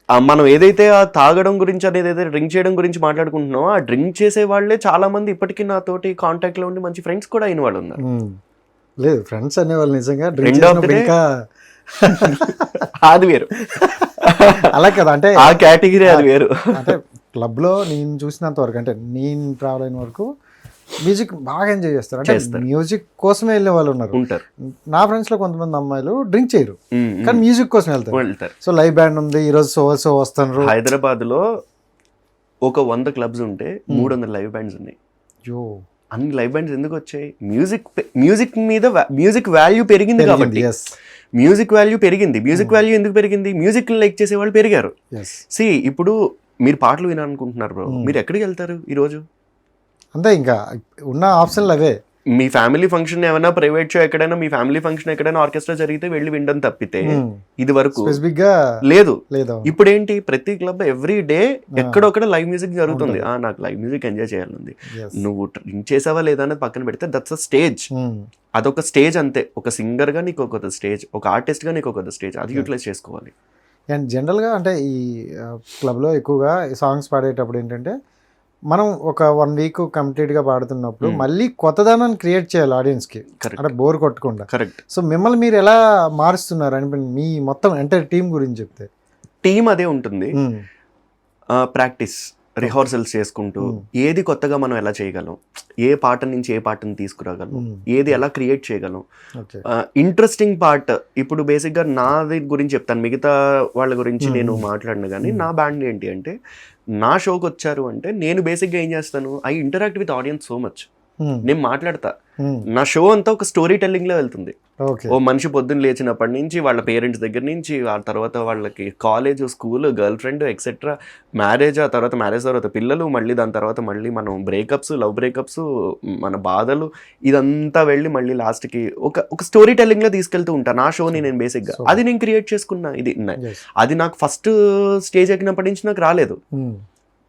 మనం ఏదైతే ఆ తాగడం గురించి అనేది డ్రింక్ చేయడం గురించి మాట్లాడుకుంటున్నామో ఆ డ్రింక్ చేసే వాళ్ళే చాలా మంది ఇప్పటికీ నాతోటి కాంటాక్ట్ లో ఉండి మంచి ఫ్రెండ్స్ కూడా అయిన వాళ్ళు ఉన్నారు. లేదు ఫ్రెండ్స్ అనేవాళ్ళు నిజంగా అది వేరు, అలా కదా. అంటే ఆ కేటగిరీ అది వేరు. అంటే క్లబ్ లో నేను చూసినంత వరకు, అంటే నేను ట్రావెల్ అయిన వరకు మ్యూజిక్ బాగా ఎంజాయ్ చేస్తారు. అంటే మ్యూజిక్ కోసమే వెళ్ళే వాళ్ళు ఉంటారు. నా ఫ్రెండ్స్ లో కొంతమంది అమ్మాయిలు డ్రింక్ చేయరు కానీ మ్యూజిక్ కోసం వెళ్తారు. సో లైవ్ బ్యాండ్ ఉంది, ఈ రోజు సో వస్తున్నారు. హైదరాబాద్ లో ఒక 100 క్లబ్స్ ఉంటే 300 లైవ్ బ్యాండ్స్ ఉన్నాయి. యో, అన్ని లైవ్ బ్యాండ్స్ ఎందుకు వచ్చాయి? మ్యూజిక్ మీద మ్యూజిక్ వాల్యూ పెరిగింది కాబట్టి. మ్యూజిక్ వాల్యూ పెరిగింది. మ్యూజిక్ వాల్యూ ఎందుకు పెరిగింది? మ్యూజిక్ లైక్ చేసే వాళ్ళు పెరిగారు. సి ఇప్పుడు మీరు పాటలు వినాలనుకుంటున్నారు బ్రో, మీరు ఎక్కడికి వెళ్తారు ఈరోజు? అంతే, ఇంకా ఉన్న ఆప్షన్లు అవే. మీ ఫ్యామిలీ ఫంక్షన్ ఏమైనా ప్రైవేట్ షో ఎక్కడైనా, మీ ఫ్యామిలీ ఫంక్షన్ ఎక్కడైనా ఆర్కెస్ట్రా జరిగితే వెళ్ళి వినడం తప్పితే ఇది వరకు స్పెసిఫిక్ గా లేదు. ఇప్పుడు ఏంటి, ప్రతి క్లబ్ ఎవ్రీ డే ఎక్కడొక్కడ లైవ్ మ్యూజిక్ జరుగుతుంది. నాకు లైవ్ మ్యూజిక్ ఎంజాయ్ చేయాలంది. నువ్వు డ్రింక్ చేసావా లేదా అనేది పక్కన పెడితే దట్స్ అ స్టేజ్. అదొక స్టేజ్ అంతే. ఒక సింగర్ గా నీకు ఒక స్టేజ్, ఒక ఆర్టిస్ట్ గా నీకు ఒక స్టేజ్, అది యూటిలైజ్ చేసుకోవాలి. అండ్ జనరల్గా అంటే ఈ క్లబ్లో ఎక్కువగా సాంగ్స్ పాడేటప్పుడు ఏంటంటే మనం ఒక 1 వీక్ కంప్లీట్గా పాడుతున్నప్పుడు మళ్ళీ కొత్తదనాన్ని క్రియేట్ చేయాలి ఆడియన్స్కి, అంటే బోర్ కొట్టకుండా. కరెక్ట్. సో మిమ్మల్ని మీరు ఎలా మారుస్తున్నారు అని మీ మొత్తం ఎంటైర్ టీం గురించి చెప్తే? టీం అదే ఉంటుంది. ప్రాక్టీస్, రిహార్సల్స్ చేసుకుంటూ ఏది కొత్తగా మనం ఎలా చేయగలం, ఏ పాట నుంచి ఏ పాటను తీసుకురాగలం, ఏది ఎలా క్రియేట్ చేయగలం. ఇంట్రెస్టింగ్ పార్ట్ ఇప్పుడు బేసిక్గా నాది గురించి చెప్తాను, మిగతా వాళ్ళ గురించి నేను మాట్లాడిన. కానీ నా బ్యాండ్ ఏంటి అంటే, నా షోకి వచ్చారు అంటే నేను బేసిక్గా ఏం చేస్తాను, I interact with audience so much. నేను మాట్లాడతా. నా షో అంతా ఒక స్టోరీ టెల్లింగ్ లో వెళ్తుంది. ఓ మనిషి పొద్దున్న లేచినప్పటి నుంచి వాళ్ళ పేరెంట్స్ దగ్గర నుంచి, ఆ తర్వాత వాళ్ళకి college, school, girl friend etcetera, marriage, ఆ తర్వాత మ్యారేజ్ తర్వాత పిల్లలు, మళ్ళీ దాని తర్వాత మళ్ళీ మనం బ్రేకప్స్, లవ్ బ్రేకప్స్, మన బాధలు, ఇదంతా వెళ్ళి మళ్ళీ లాస్ట్కి ఒక స్టోరీ టెల్లింగ్ లో తీసుకెళ్తూ ఉంటాను నా షోని. నేను బేసిక్గా అది నేను క్రియేట్ చేసుకున్నా. అది నాకు ఫస్ట్ స్టేజ్ ఎక్కినప్పటి నుంచి నాకు రాలేదు.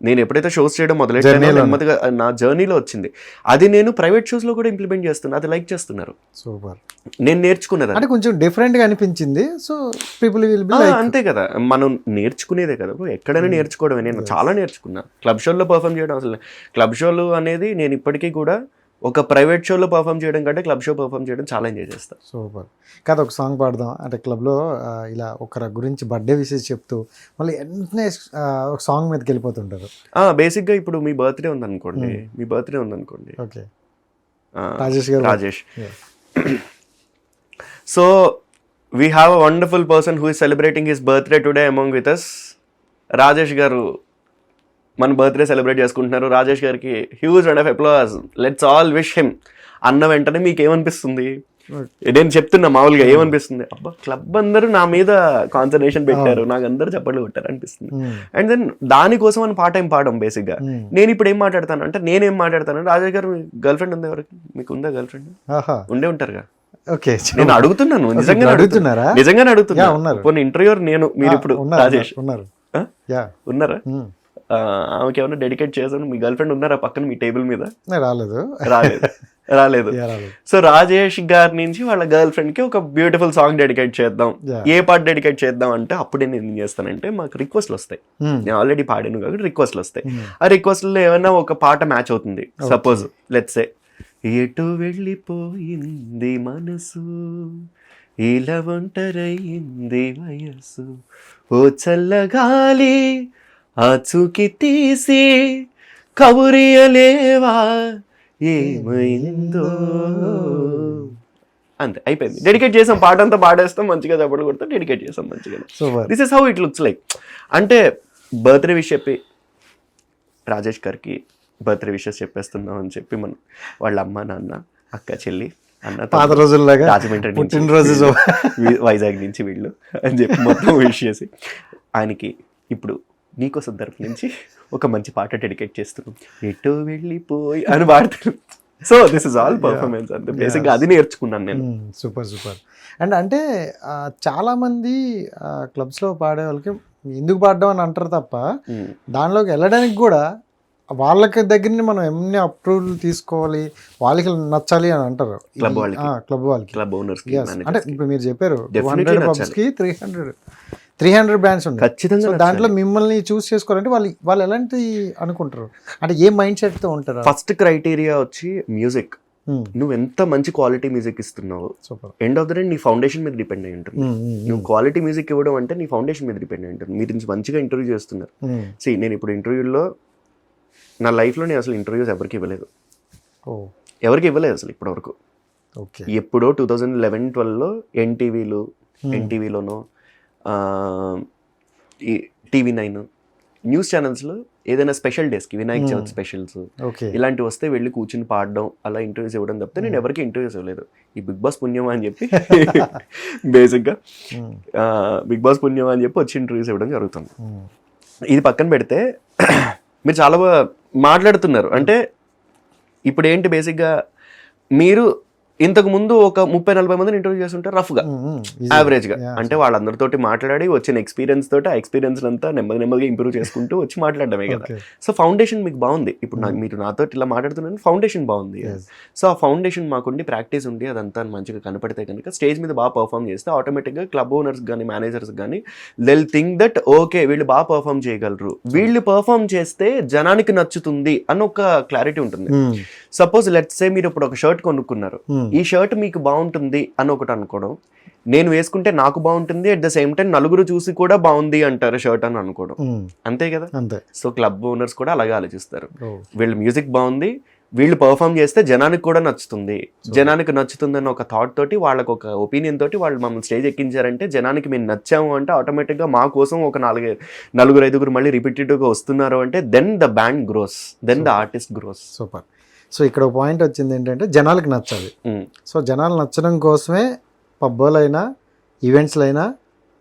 నేను ఎప్పుడైతే షోస్ చేయడం మొదలెట్టానో నెమ్మదిగా నా జర్నీలో వచ్చింది. అది నేను ప్రైవేట్ షోస్ లో కూడా ఇంప్లిమెంట్ చేస్తున్నా. అది లైక్ చేస్తున్నారు. సూపర్. నేను నేర్చుకున్నది అంటే కొంచెం డిఫరెంట్ గా అనిపించింది. So people will be like. అంతే కదా, మనం నేర్చుకునేదే కదా, ఎక్కడైనా నేర్చుకోవడమే. నేను చాలా నేర్చుకున్నా. క్లబ్ షోల్లో పర్ఫామ్ చేయడం అసలు, క్లబ్ షోలు అనేది నేను ఇప్పటికీ కూడా ఒక ప్రైవేట్ షోలో పర్ఫామ్ చేయడం కంటే క్లబ్ షో పర్ఫామ్ చేయడం చాలా ఎంజాయ్ చేస్తాను. సూపర్. కాదు, ఒక సాంగ్ పాడదాం అంటే క్లబ్లో ఇలా ఒకరి గురించి బర్త్డే విషెస్ చెప్తూ మళ్ళీ వెంటనే ఒక సాంగ్ మీదకి వెళ్ళిపోతుంటారు. బేసిక్గా ఇప్పుడు మీ బర్త్డే ఉందనుకోండి, okay, Rajesh. So we have a wonderful person who is celebrating his birthday today among with us. Rajesh garu మన బర్త్డే సెలబ్రేట్ చేసుకుంటున్నారు. రాజేష్ గారికి huge round of applause. Let's all wish him. అన్న వెంటనే మీకు ఏమనిపిస్తుంది? నేను చెప్తున్నా మామూలుగా, ఏమనిపిస్తుంది? అబ్బా, క్లబ్ అందరూ నా మీద కాన్సన్ట్రేషన్ పెట్టారు, నాకు అందరూ చప్పట్లు కొట్టారు అనిపిస్తుంది. అండ్ దెన్ దానికోసం అని పాట ఏం పాడడం బేసిక్గా. నేను ఇప్పుడు ఏం మాట్లాడతాను అంటే, నేనేం మాట్లాడతాను, రాజేష్ గారు గర్ల్ ఫ్రెండ్ ఉంది ఎవరికి? మీకు ఉందా గర్ల్ ఫ్రెండ్? ఉండే ఉంటారుగా. ఓకే, నేను అడుగుతున్నాను, నిజంగానే అడుగుతున్నా. కొన్ని ఇంటర్వ్యూ నేను, మీరు ఇప్పుడు రాజేష్ ఉన్నారా? ఆమెకి ఏమన్నా డెడికేట్ చేశాను, మీ గర్ల్ ఫ్రెండ్ ఉన్నారా పక్కన మీ టేబుల్ మీద? రాలేదు. సో రాజేష్ గారి నుంచి వాళ్ళ గర్ల్ ఫ్రెండ్ కి ఒక బ్యూటిఫుల్ సాంగ్ డెడికేట్ చేద్దాం. ఏ పాట డెడికేట్ చేద్దాం అంటే, అప్పుడే నేను ఏం చేస్తానంటే, మాకు రిక్వెస్ట్లు వస్తాయి. నేను ఆల్రెడీ పాడాను కాబట్టి రిక్వెస్ట్లు వస్తాయి. ఆ రిక్వెస్ట్లో ఏమైనా ఒక పాట మ్యాచ్ అవుతుంది. సపోజ్ లెట్స్ సే, ఎటు వెళ్ళిపోయింది మనసు, ఇలా ఒంటరయింది వయసు, ఓ చల్లగాలి ఆచూకి తీసి కబురియలేవా ఏమైందో. అంతే, అయిపోయింది. డెడికేట్ చేసాం, పాట అంతా పాడేస్తాం, మంచిగా చప్పట్లు కొడతాం, డెడికేట్ చేసాం మంచిగా. This is how it looks like. అంటే బర్త్డే విష్ చెప్పి, రాజేష్ గారికి బర్త్డే విషెస్ చెప్పేస్తున్నాం అని చెప్పి, మనం వాళ్ళ అమ్మ, నాన్న, అక్క, చెల్లి, అన్న, పాత రోజుల్లాగా రాజమండ్రి పుట్టినరోజు, వైజాగ్ నుంచి వీళ్ళు అని చెప్పి మొత్తం విష్ చేసి, ఆయనకి ఇప్పుడు నీకోసం తరపు నుంచి ఒక మంచి పాట డెడికేట్ చేస్తున్నాం, ఎటో వెళ్ళిపోయి అని పాడుతున్నాం. So this is all performance. అంతే బేసిక్గా అది నేర్చుకున్నాను నేను. సూపర్. అండ్ అంటే చాలామంది క్లబ్స్లో పాడే వాళ్ళకి ఎందుకు పాడడం అని అంటారు తప్ప, దానిలోకి వెళ్ళడానికి కూడా వాళ్ళకి దగ్గర మనం ఎన్ని అప్రూవల్ తీసుకోవాలి, వాళ్ళకి నచ్చాలి అని అంటారు క్లబ్ వాళ్ళకి, క్లబ్ ఓనర్స్. అంటే ఇప్పుడు మీరు చెప్పారు 200 పబ్స్కి 300 బ్రాండ్స్ ఉన్నాయి ఖచ్చితంగా. దాంట్లో మిమ్మల్ని చూస్ చేసుకోవాలంటే వాళ్ళు ఎలాంటి అనుకుంటారు, అంటే ఏ మైండ్ సెట్ తో ఉంటారు? ఫస్ట్ క్రైటీరియా వచ్చి మ్యూజిక్. నువ్వు ఎంత మంచి క్వాలిటీ మ్యూజిక్ ఇస్తున్నావు, ఎండ్ ఆఫ్ ద డే నీ ఫౌండేషన్ మీద డిపెండ్ అయి ఉంటుంది. నువ్వు క్వాలిటీ మ్యూజిక్ ఇవ్వడం అంటే నీ ఫౌండేషన్ మీద డిపెండ్ అయి ఉంటుంది. మీరు మంచిగా ఇంటర్వ్యూ చేస్తున్నారు. నేను ఇప్పుడు ఇంటర్వ్యూలో, నా లైఫ్లో నేను అసలు ఇంటర్వ్యూస్ ఎవరికి ఇవ్వలేదు అసలు ఇప్పటివరకు. ఎప్పుడో 2011-12లో ఎన్టీవీలోనో ఈ TV9 న్యూస్ ఛానల్స్లో ఏదైనా స్పెషల్ డేస్కి వినాయక చవితి స్పెషల్స్ ఓకే ఇలాంటివి వస్తే వెళ్ళి కూర్చుని పాడడం అలా ఇంటర్వ్యూస్ ఇవ్వడం తప్పితే నేను ఎవరికి ఇంటర్వ్యూస్ ఇవ్వలేదు. ఈ బిగ్ బాస్ పుణ్యమా అని చెప్పి బేసిక్గా బిగ్ బాస్ పుణ్యమా అని చెప్పి వచ్చి ఇంటర్వ్యూస్ ఇవ్వడం జరుగుతుంది. ఇది పక్కన పెడితే మీరు చాలా మాట్లాడుతున్నారు. అంటే ఇప్పుడు ఏంటి బేసిక్గా మీరు ఇంతకు ముందు ఒక 30-40 మందిని ఇంటర్వ్యూ చేస్తుంటారు రఫ్గా యావరేజ్గా. అంటే వాళ్ళందరితోటి మాట్లాడి వచ్చిన ఎక్స్పీరియన్స్ తోటి ఆ ఎక్స్పీరియన్స్ అంతా నెమ్మదిగా ఇంప్రూవ్ చేసుకుంటూ వచ్చి మాట్లాడడమే కదా. సో ఫౌండేషన్ మీకు బాగుంది. ఇప్పుడు మీరు నాతో ఇలా మాట్లాడుతున్నాను, ఫౌండేషన్ బాగుంది. సో ఆ ఫౌండేషన్ మాకుండి ప్రాక్టీస్ ఉండి అదంతా మంచిగా కనపడితే కనుక స్టేజ్ మీద బాగా పర్ఫామ్ చేస్తే ఆటోమేటిక్గా క్లబ్ ఓనర్స్ కానీ మేనేజర్స్ కానీ దెల్ థింక్ దట్ ఓకే వీళ్ళు బాగా పర్ఫామ్ చేయగలరు, వీళ్ళు పర్ఫామ్ చేస్తే జనానికి నచ్చుతుంది అని ఒక క్లారిటీ ఉంటుంది. సపోజ్ లెట్స్ సే మీరు ఇప్పుడు ఒక షర్ట్ కొనుక్కున్నారు, ఈ షర్ట్ మీకు బాగుంటుంది అని ఒకటి అనుకోవడం, నేను వేసుకుంటే నాకు బాగుంటుంది, అట్ ద సేమ్ టైం నలుగురు చూసి కూడా బాగుంది అంటారు షర్ట్ అని అనుకోవడం, అంతే కదా. సో క్లబ్ ఓనర్స్ కూడా అలాగే ఆలోచిస్తారు. వీళ్ళ మ్యూజిక్ బాగుంది, వీళ్ళు పర్ఫామ్ చేస్తే జనానికి కూడా నచ్చుతుంది, జనానికి నచ్చుతుంది అన్న ఒక థాట్ తోటి వాళ్ళకి ఒక ఒపీనియన్ తోటి వాళ్ళు మమ్మల్ని స్టేజ్ ఎక్కించారంటే జనానికి మేము నచ్చాము అంటే ఆటోమేటిక్గా మా కోసం ఒక 4-5 మళ్ళీ రిపీటెడ్గా వస్తున్నారు అంటే then the band grows, then the artist grows. Super. So ఇక్కడ పాయింట్ వచ్చింది ఏంటంటే జనాలకు నచ్చాలి. సో జనాలు నచ్చడం కోసమే పబ్బోలు అయినా ఈవెంట్స్లో అయినా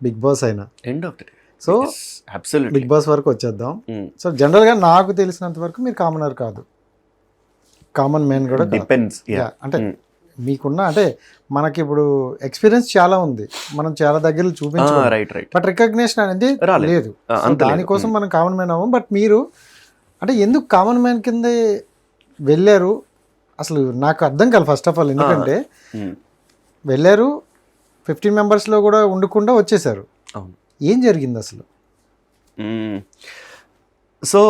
బిగ్ బాస్ అయినా end of the day. So Big Boss వరకు వచ్చేద్దాం. సో జనరల్గా నాకు తెలిసినంత వరకు మీరు కామనర్ కాదు, కామన్ మ్యాన్ కూడా డిపెండ్స్. అంటే మీకున్న అంటే మనకి ఇప్పుడు ఎక్స్పీరియన్స్ చాలా ఉంది, మనం చాలా దగ్గర చూపించాం, బట్ రికగ్నిషన్ అనేది లేదు. దానికోసం మనం కామన్ మ్యాన్ అవ్వం. బట్ మీరు అంటే ఎందుకు కామన్ మ్యాన్ కింద వెళ్ళారు అసలు నాకు అర్థం కాదు ఫస్ట్ ఆఫ్ ఆల్. ఎందుకంటే వెళ్ళారు 15 మెంబర్స్లో కూడా ఉండకుండా వచ్చేసారు, ఏం జరిగింది అసలు? సో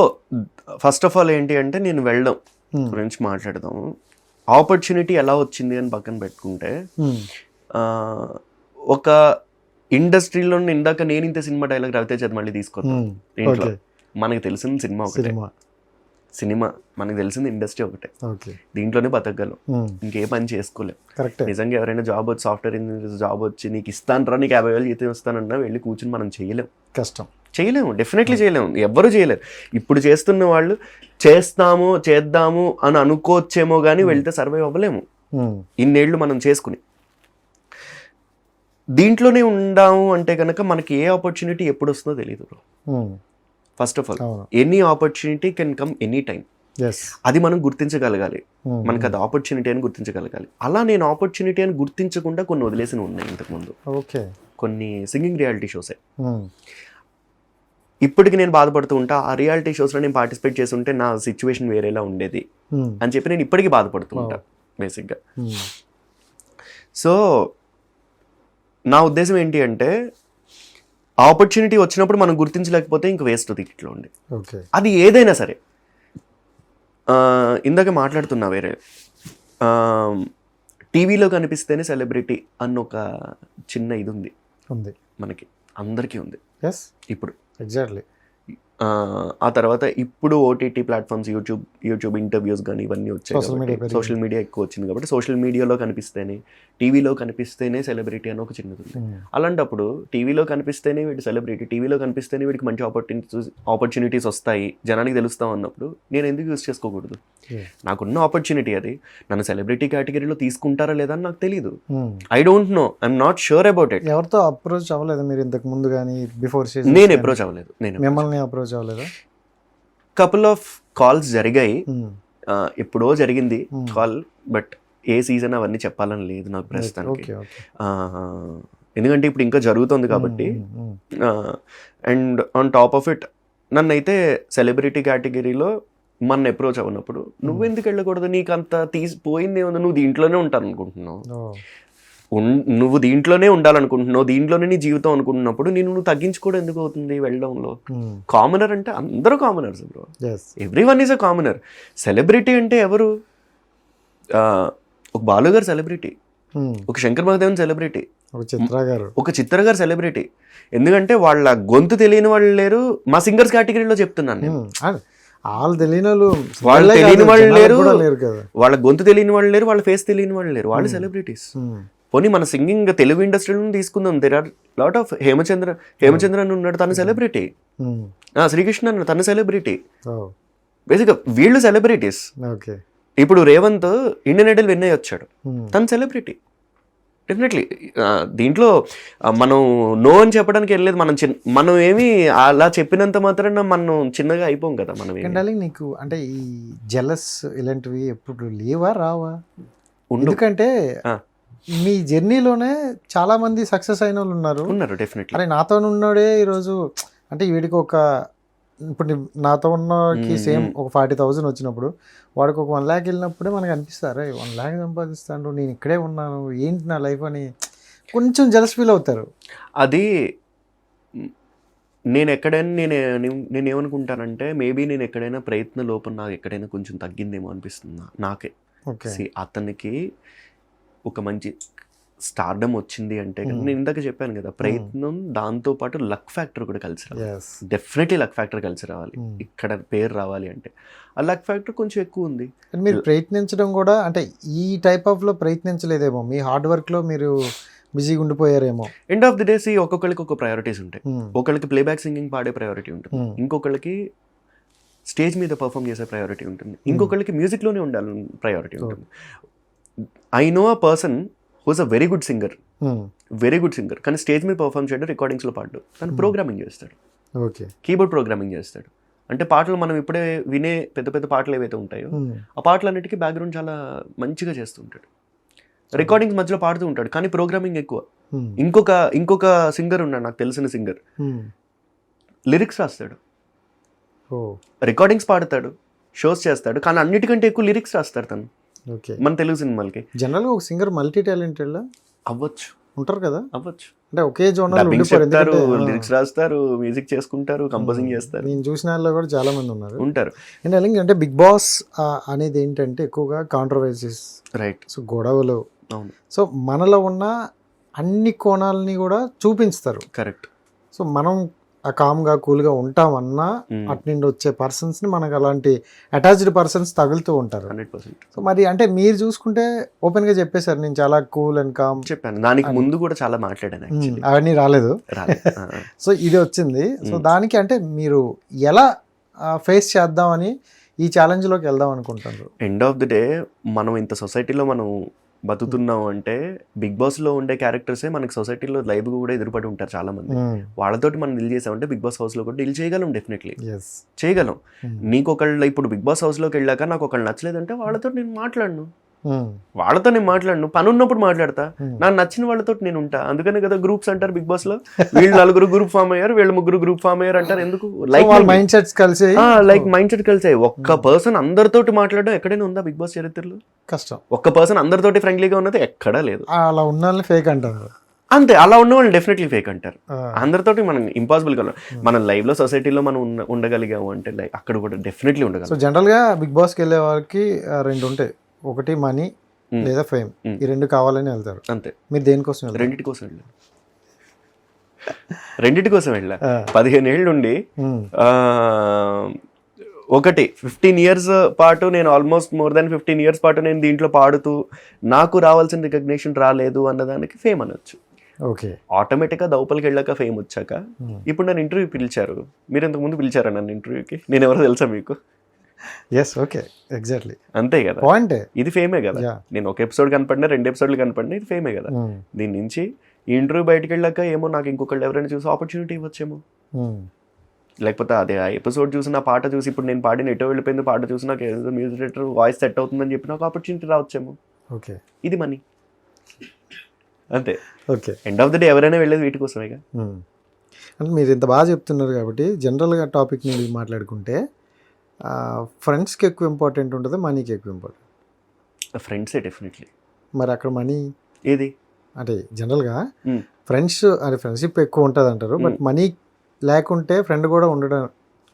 ఫస్ట్ ఆఫ్ ఆల్ ఏంటి అంటే నేను వెళ్ళడం గురించి మాట్లాడదాము. ఆపర్చునిటీ ఎలా వచ్చింది అని పక్కన పెట్టుకుంటే, ఒక ఇండస్ట్రీలో ఇందాక నేను ఇంత సినిమా డైలాగ్ రవితేజ్ అది మళ్ళీ తీసుకొద్దాం. ఇంట్లో మనకు తెలిసిన సినిమా మనకు తెలిసింది ఇండస్ట్రీ ఒకటే, దీంట్లోనే బతకగలం, ఇంకే పని చేసుకోలేం. నిజంగా ఎవరైనా జాబ్ వచ్చి సాఫ్ట్వేర్ ఇంజనీర్ జాబ్ వచ్చి నీకు ఇస్తానరా, నీకు 50,000 జీతం ఇస్తానన్నా వెళ్ళి కూర్చుని మనం చేయలేం, కష్టం, చేయలేము, డెఫినెట్లీ చేయలేము, ఎవ్వరూ చేయలేరు. ఇప్పుడు చేస్తున్న వాళ్ళు చేద్దాము అని అనుకోవచ్చేమో కానీ వెళ్తే సర్వైవ్ అవ్వలేము ఇన్నేళ్ళు మనం చేసుకుని. దీంట్లోనే ఉండాము అంటే కనుక మనకి ఏ ఆపర్చునిటీ ఎప్పుడు వస్తుందో తెలియదు bro. First of all any opportunity can come any time, అది మనం గుర్తించగలగాలి, మనకు అది ఆపర్చునిటీ అని గుర్తించగలగాలి. అలా నేను ఆపర్చునిటీ అని గుర్తించకుండా కొన్ని వదిలేసి ఉన్నాయి ఇంతకుముందు. కొన్ని సింగింగ్ రియాలిటీ షోసే ఇప్పటికి నేను బాధపడుతూ ఉంటా, ఆ రియాలిటీ షోస్లో నేను పార్టిసిపేట్ చేస్తుంటే నా సిచ్యువేషన్ వేరేలా ఉండేది అని చెప్పి నేను ఇప్పటికీ బాధపడుతూ ఉంటా బేసిక్గా. సో నా ఉద్దేశం ఏంటి అంటే ఆపర్చునిటీ వచ్చినప్పుడు మనం గుర్తించలేకపోతే ఇంక వేస్ట్ ఇట్లా ఉండి, అది ఏదైనా సరే. ఇందాక మాట్లాడుతున్నా వేరే టీవీలో కనిపిస్తేనే సెలబ్రిటీ అన్న ఒక చిన్న ఇది ఉంది మనకి, అందరికీ ఉంది ఇప్పుడు. ఎగ్జాక్ట్లీ. ఆ తర్వాత ఇప్పుడు ఓటీటీ ప్లాట్ఫామ్స్, యూట్యూబ్ ఇంటర్వ్యూస్ కానీ ఇవన్నీ వచ్చాయి, సోషల్ మీడియా ఎక్కువ వచ్చింది కాబట్టి సోషల్ మీడియాలో కనిపిస్తేనే, టీవీలో కనిపిస్తేనే సెలబ్రిటీ అని ఒక చిన్నది ఉంది. అలాంటప్పుడు టీవీలో కనిపిస్తేనే వీడు సెలబ్రిటీ, టీవీలో కనిపిస్తేనే వీడికి మంచి ఆపర్చునిటీస్ వస్తాయి, జనానికి తెలుస్తాం అన్నప్పుడు నేను ఎందుకు యూజ్ చేసుకోకూడదు? నాకున్న ఆపర్చునిటీ అది, నన్ను సెలబ్రిటీ కేటగిరీలో తీసుకుంటారా లేదా అని నాకు తెలియదు. I don't know, I'm not sure about it. ఎవరితో అప్రోచ్ అవ్వలేదు మీరు ఇంతకు ముందు కానీ బిఫోర్? నేను అప్రోచ్ అవ్వలేదు. నేను మిమ్మల్ని అప్రోచ్ అవ్వలేదు. కపుల్ ఆఫ్ కాల్స్ జరిగాయి, ఎప్పుడో జరిగింది కాల్, బట్ ఏ సీజన్ అవన్నీ చెప్పాలని లేదు నాకు ప్రస్తుతానికి. ఎందుకంటే ఇప్పుడు ఇంకా జరుగుతుంది కాబట్టి. And on top of it నన్నైతే సెలబ్రిటీ కేటగిరీలో మన అప్రోచ్ అవ్వనప్పుడు నువ్వెందుకు వెళ్ళకూడదు, నీకు అంత తీసిపోయింది ఏమన్నా, నువ్వు దీంట్లోనే ఉంటాను అనుకుంటున్నావు, నువ్వు దీంట్లోనే ఉండాలనుకుంటున్నావు, దీంట్లోనే నీ జీవితం అనుకుంటున్నప్పుడు నువ్వు తగ్గించుకోవడం ఎందుకు అవుతుంది వెళ్ళడంలో? కామనర్ అంటే అందరూ commoners bro, every one is a commoner. Celebrity అంటే ఎవరు? ఒక బాలు గారు సెలబ్రిటీ, ఒక శంకర్ మహాదేవన్ సెలబ్రిటీ, ఒక చిత్ర గారు సెలబ్రిటీ. ఎందుకంటే వాళ్ళ గొంతు తెలియని వాళ్ళు లేరు, మా సింగర్స్ కేటగిరీలో చెప్తున్నాను నేను. వాళ్ళు తెలియని వాళ్ళు తెలియని వాళ్ళు లేరు, వాళ్ళ గొంతు తెలియని వాళ్ళు లేరు, వాళ్ళ ఫేస్ తెలియని వాళ్ళు లేరు, వాళ్ళు సెలబ్రిటీస్. పోనీ మన సింగింగ్ తెలుగు ఇండస్ట్రీలో తీసుకుందాం, there are lot of Hemachandra అని ఉన్నాడు, తను సెలబ్రిటీ. శ్రీకృష్ణ అన్న తను సెలబ్రిటీ. బేసిక్గా వీళ్ళు సెలబ్రిటీస్. ఇప్పుడు రేవంత్ ఇండియన్ ఐడల్ విన్ అయ్యి వచ్చాడు, తను సెలబ్రిటీ. డెఫినెట్లీ దీంట్లో మనం నో అని చెప్పడానికి వెళ్ళలేదు. మనం ఏమి అలా చెప్పినంత మాత్రాన మనం చిన్నగా అయిపోం కదా. మనం నీకు అంటే ఈ జెలస్ ఇలాంటివి ఎప్పుడు లేవా రావా? ఎందుకంటే మీ జర్నీలోనే చాలా మంది సక్సెస్ అయిన వాళ్ళు ఉన్నారు. డెఫినెట్లీ. అరే నాతో ఉన్నాడే ఈరోజు అంటే వీడికి ఒక ఇప్పుడు నాతో ఉన్నకి సేమ్ ఒక 40,000 వచ్చినప్పుడు వాడికి ఒక 1 lakh వెళ్ళినప్పుడే మనకు అనిపిస్తారు 1 lakh సంపాదిస్తాను, నేను ఇక్కడే ఉన్నాను, ఏంటి నా లైఫ్ అని కొంచెం జెలస్ ఫీల్ అవుతారు. అది నేనేమనుకుంటానంటే మేబీ నేను ఎక్కడైనా ప్రయత్న లోపం నాకు ఎక్కడైనా కొంచెం తగ్గిందేమో అనిపిస్తుంది నాకే. అతనికి ఒక మంచి స్టార్డమ్ వచ్చింది అంటే నేను ఇందాక చెప్పాను కదా, ప్రయత్నం దాంతో పాటు లక్ ఫ్యాక్టర్ కూడా కలిసి రావాలి. డెఫినెట్లీ లక్ ఫ్యాక్టర్ కలిసి రావాలి ఇక్కడ పేరు రావాలి అంటే. ఆ లక్ ఫ్యాక్టర్ కొంచెం ఎక్కువ ఉంది. మీరు ప్రయత్నించడం కూడా అంటే ఈ టైప్ ఆఫ్ లో ప్రయత్నించలేదేమో, మీ హార్డ్ వర్క్ లో మీరు బిజీగా ఉండిపోయారేమో. ఎండ్ ఆఫ్ ది డేస్ ఒక్కొక్కరికి ఒక ప్రయారిటీస్ ఉంటాయి. ఒకళ్ళకి ప్లేబ్యాక్ సింగింగ్ పాడే ప్రయారిటీ ఉంటుంది, ఇంకొకళ్ళకి స్టేజ్ మీద పర్ఫామ్ చేసే ప్రయారిటీ ఉంటుంది, ఇంకొకళ్ళకి మ్యూజిక్లోనే ఉండాలని ప్రయారిటీ ఉంటుంది. I know a person who's a very good singer కానీ స్టేజ్ మీద పర్ఫామ్ చేయడం, రికార్డింగ్స్లో పాడు, తను ప్రోగ్రామింగ్ చేస్తాడు, కీబోర్డ్ ప్రోగ్రామింగ్ చేస్తాడు. అంటే పాటలు మనం ఇప్పుడే వినే పెద్ద పెద్ద పాటలు ఏవైతే ఉంటాయో ఆ పాటలన్నిటికీ బ్యాక్గ్రౌండ్ చాలా మంచిగా చేస్తుంటాడు. రికార్డింగ్స్ మధ్యలో పాడుతూ ఉంటాడు కానీ ప్రోగ్రామింగ్ ఎక్కువ. ఇంకొక సింగర్ ఉన్నాడు నాకు తెలిసిన సింగర్, లిరిక్స్ రాస్తాడు, రికార్డింగ్స్ పాడతాడు, షోస్ చేస్తాడు, కానీ అన్నిటికంటే ఎక్కువ లిరిక్స్ రాస్తాడు తను మన తెలుగు సినిమాలకి. జనరల్ గా ఒక సింగర్ మల్టీ టాలెంటెడ్ అవ్వచ్చు, ఉంటారు కదా, అవ్వచ్చు. అంటే ఒకే జోనర్ లిరిక్స్ రాస్తారు, మ్యూజిక్ చేసుకుంటారు, కంపోజింగ్ చేస్తారు. నేను చూసిన వాళ్ళు కూడా చాలా మంది ఉంటారు. అంటే బిగ్ బాస్ అనేది ఏంటంటే ఎక్కువగా కాంట్రవర్సీస్, రైట్, సో గొడవలు. సో మనలో ఉన్న అన్ని కోణాలని కూడా చూపించుతారు. కరెక్ట్. సో మనం కామ్గా కూల్గా ఉంటామన్నా అటు నుండి వచ్చే పర్సన్స్ ని మనకు అలాంటి అటాచ్డ్ పర్సన్స్ తగులుతూ ఉంటారు. 100%. సో మరి అంటే మీరు చూసుకుంటే ఓపెన్ గా చెప్పేశారు నేను చాలా కూల్ అండ్ కామ్ చెప్పాను. దానికి ముందు కూడా చాలా మాట్లాడాను, అవన్నీ రాలేదు. సో ఇది వచ్చింది. సో దానికి అంటే మీరు ఎలా ఫేస్ చేద్దామని ఈ ఛాలెంజ్ లోకి వెళ్దాం అనుకుంటున్నారు? ఎండ్ ఆఫ్ ది డే మనం ఇంత సొసైటీలో మనం బతుకుతున్నాం అంటే బిగ్ బాస్ లో ఉండే క్యారెక్టర్సే మనకి సొసైటీలో లైవ్ కూడా ఎదురుపడి ఉంటారు చాలా మంది. వాళ్ళతోటి మనం డీల్ చేసామంటే బిగ్ బాస్ హౌస్ లో కూడా డీల్ చేయగలం, డెఫినెట్లీ చేయగలం. నీకు ఒకళ్ళు ఇప్పుడు బిగ్ బాస్ హౌస్ లోకి వెళ్ళాక నాకు ఒకళ్ళు నచ్చలేదంటే వాళ్ళతో నేను మాట్లాడను, పని ఉన్నప్పుడు మాట్లాడతా, నాకు నచ్చిన వాళ్ళతో నేను ఉంటా. అందుకనే కదా గ్రూప్స్ అంటారు బిగ్ బాస్ లో, వీళ్ళు 4 గ్రూప్ ఫామ్ అయ్యారు, వీళ్ళు 3 గ్రూప్ ఫామ్ అయ్యారు అంటారు. ఎందుకు? మైండ్ సెట్స్ కలిసి, మైండ్ సెట్ కలిసాయి. ఒక్క పర్సన్ అందరితోటి మాట్లాడడం ఎక్కడైనా ఉందా బిగ్ బాస్ చరిత్రలో? కష్టం. ఒక్క పర్సన్ అందరితోటి ఫ్రెండ్లీగా ఉన్నది ఎక్కడా లేదు. అలా ఉన్న వాళ్ళని ఫేక్ అంటారు. అంతే, అలా ఉన్న వాళ్ళు డెఫినెట్లీ ఫేక్ అంటారు. అందరితోటి మనం ఇంపాసిబుల్ కదా. మనం లైవ్ లో సొసైటీలో మనం ఉండగలిగాము అంటే లైక్ అక్కడ కూడా డెఫినెట్లీ ఉండగలం. సో జనరల్ గా బిగ్ బాస్ కి వెళ్ళే వాళ్ళకి 2 ఉంటాయి, ఒకటి మనీ లేదా ఫేమ్. ఈ 2 కావాలని వెళ్తారు. అంతే. మీరు దేనికోసం? రెండింటి కోసం వెళ్ళా. 15 ఏళ్ళ నుండి ఒకటి 15 years పాటు నేను ఆల్మోస్ట్ మోర్ దాన్ 15 years పాటు నేను దీంట్లో పాడుతూ నాకు రావాల్సిన రికగ్నిషన్ రాలేదు అన్నదానికి ఫేమ్ అనొచ్చు. ఓకే. ఆటోమేటిక్గా దౌపలికి వెళ్ళాక ఫేమ్ వచ్చాక ఇప్పుడు నన్ను ఇంటర్వ్యూ పిలిచారు. మీరు ఇంతకు ముందు పిలిచారా నన్ను ఇంటర్వ్యూకి? నేను ఎవరో తెలుసా మీకు? ఓకే, ఎగ్జాక్ట్లీ అంతే కదా. పాయింట్ ఇది ఫేమే కదా. నేను ఒక ఎపిసోడ్ కనపడినా 2 episodes కనపడినా ఇది ఫేమే కదా. దీని నుంచి ఈ ఇంటర్వ్యూ బయటకు వెళ్ళాక ఏమో నాకు ఇంకొకళ్ళు ఎవరైనా చూసి ఆపర్చునిటీ ఇవ్వచ్చేమో, లేకపోతే అదే ఆ ఎపిసోడ్ చూసి నా పాట చూసి ఇప్పుడు నేను పాడిన ఎటో వెళ్ళిపోయింది పాట చూసి నాకు ఏదో మ్యూజిక్ డైరెక్టర్ వాయిస్ సెట్ అవుతుందని చెప్పి నాకు ఆపర్చునిటీ రావచ్చేమో. ఓకే, ఇది మనీ. అంతే. Okay. End of the day ఎవరైనా వెళ్ళేది వీటి కోసమేగా. అంటే మీరు ఇంత బాగా చెప్తున్నారు కాబట్టి జనరల్గా టాపిక్ నుండి మాట్లాడుకుంటే ఫ్రెండ్స్కి ఎక్కువ ఇంపార్టెంట్ ఉంటుంది, మనీకి ఎక్కువ ఇంపార్టెంట్? ఫ్రెండ్సే డెఫినెట్లీ. మరి అక్కడ మనీ ఏది అంటే జనరల్గా ఫ్రెండ్స్ అంటే ఫ్రెండ్షిప్ ఎక్కువ ఉంటుంది అంటారు, బట్ మనీ లేకుంటే ఫ్రెండ్ కూడా ఉండడం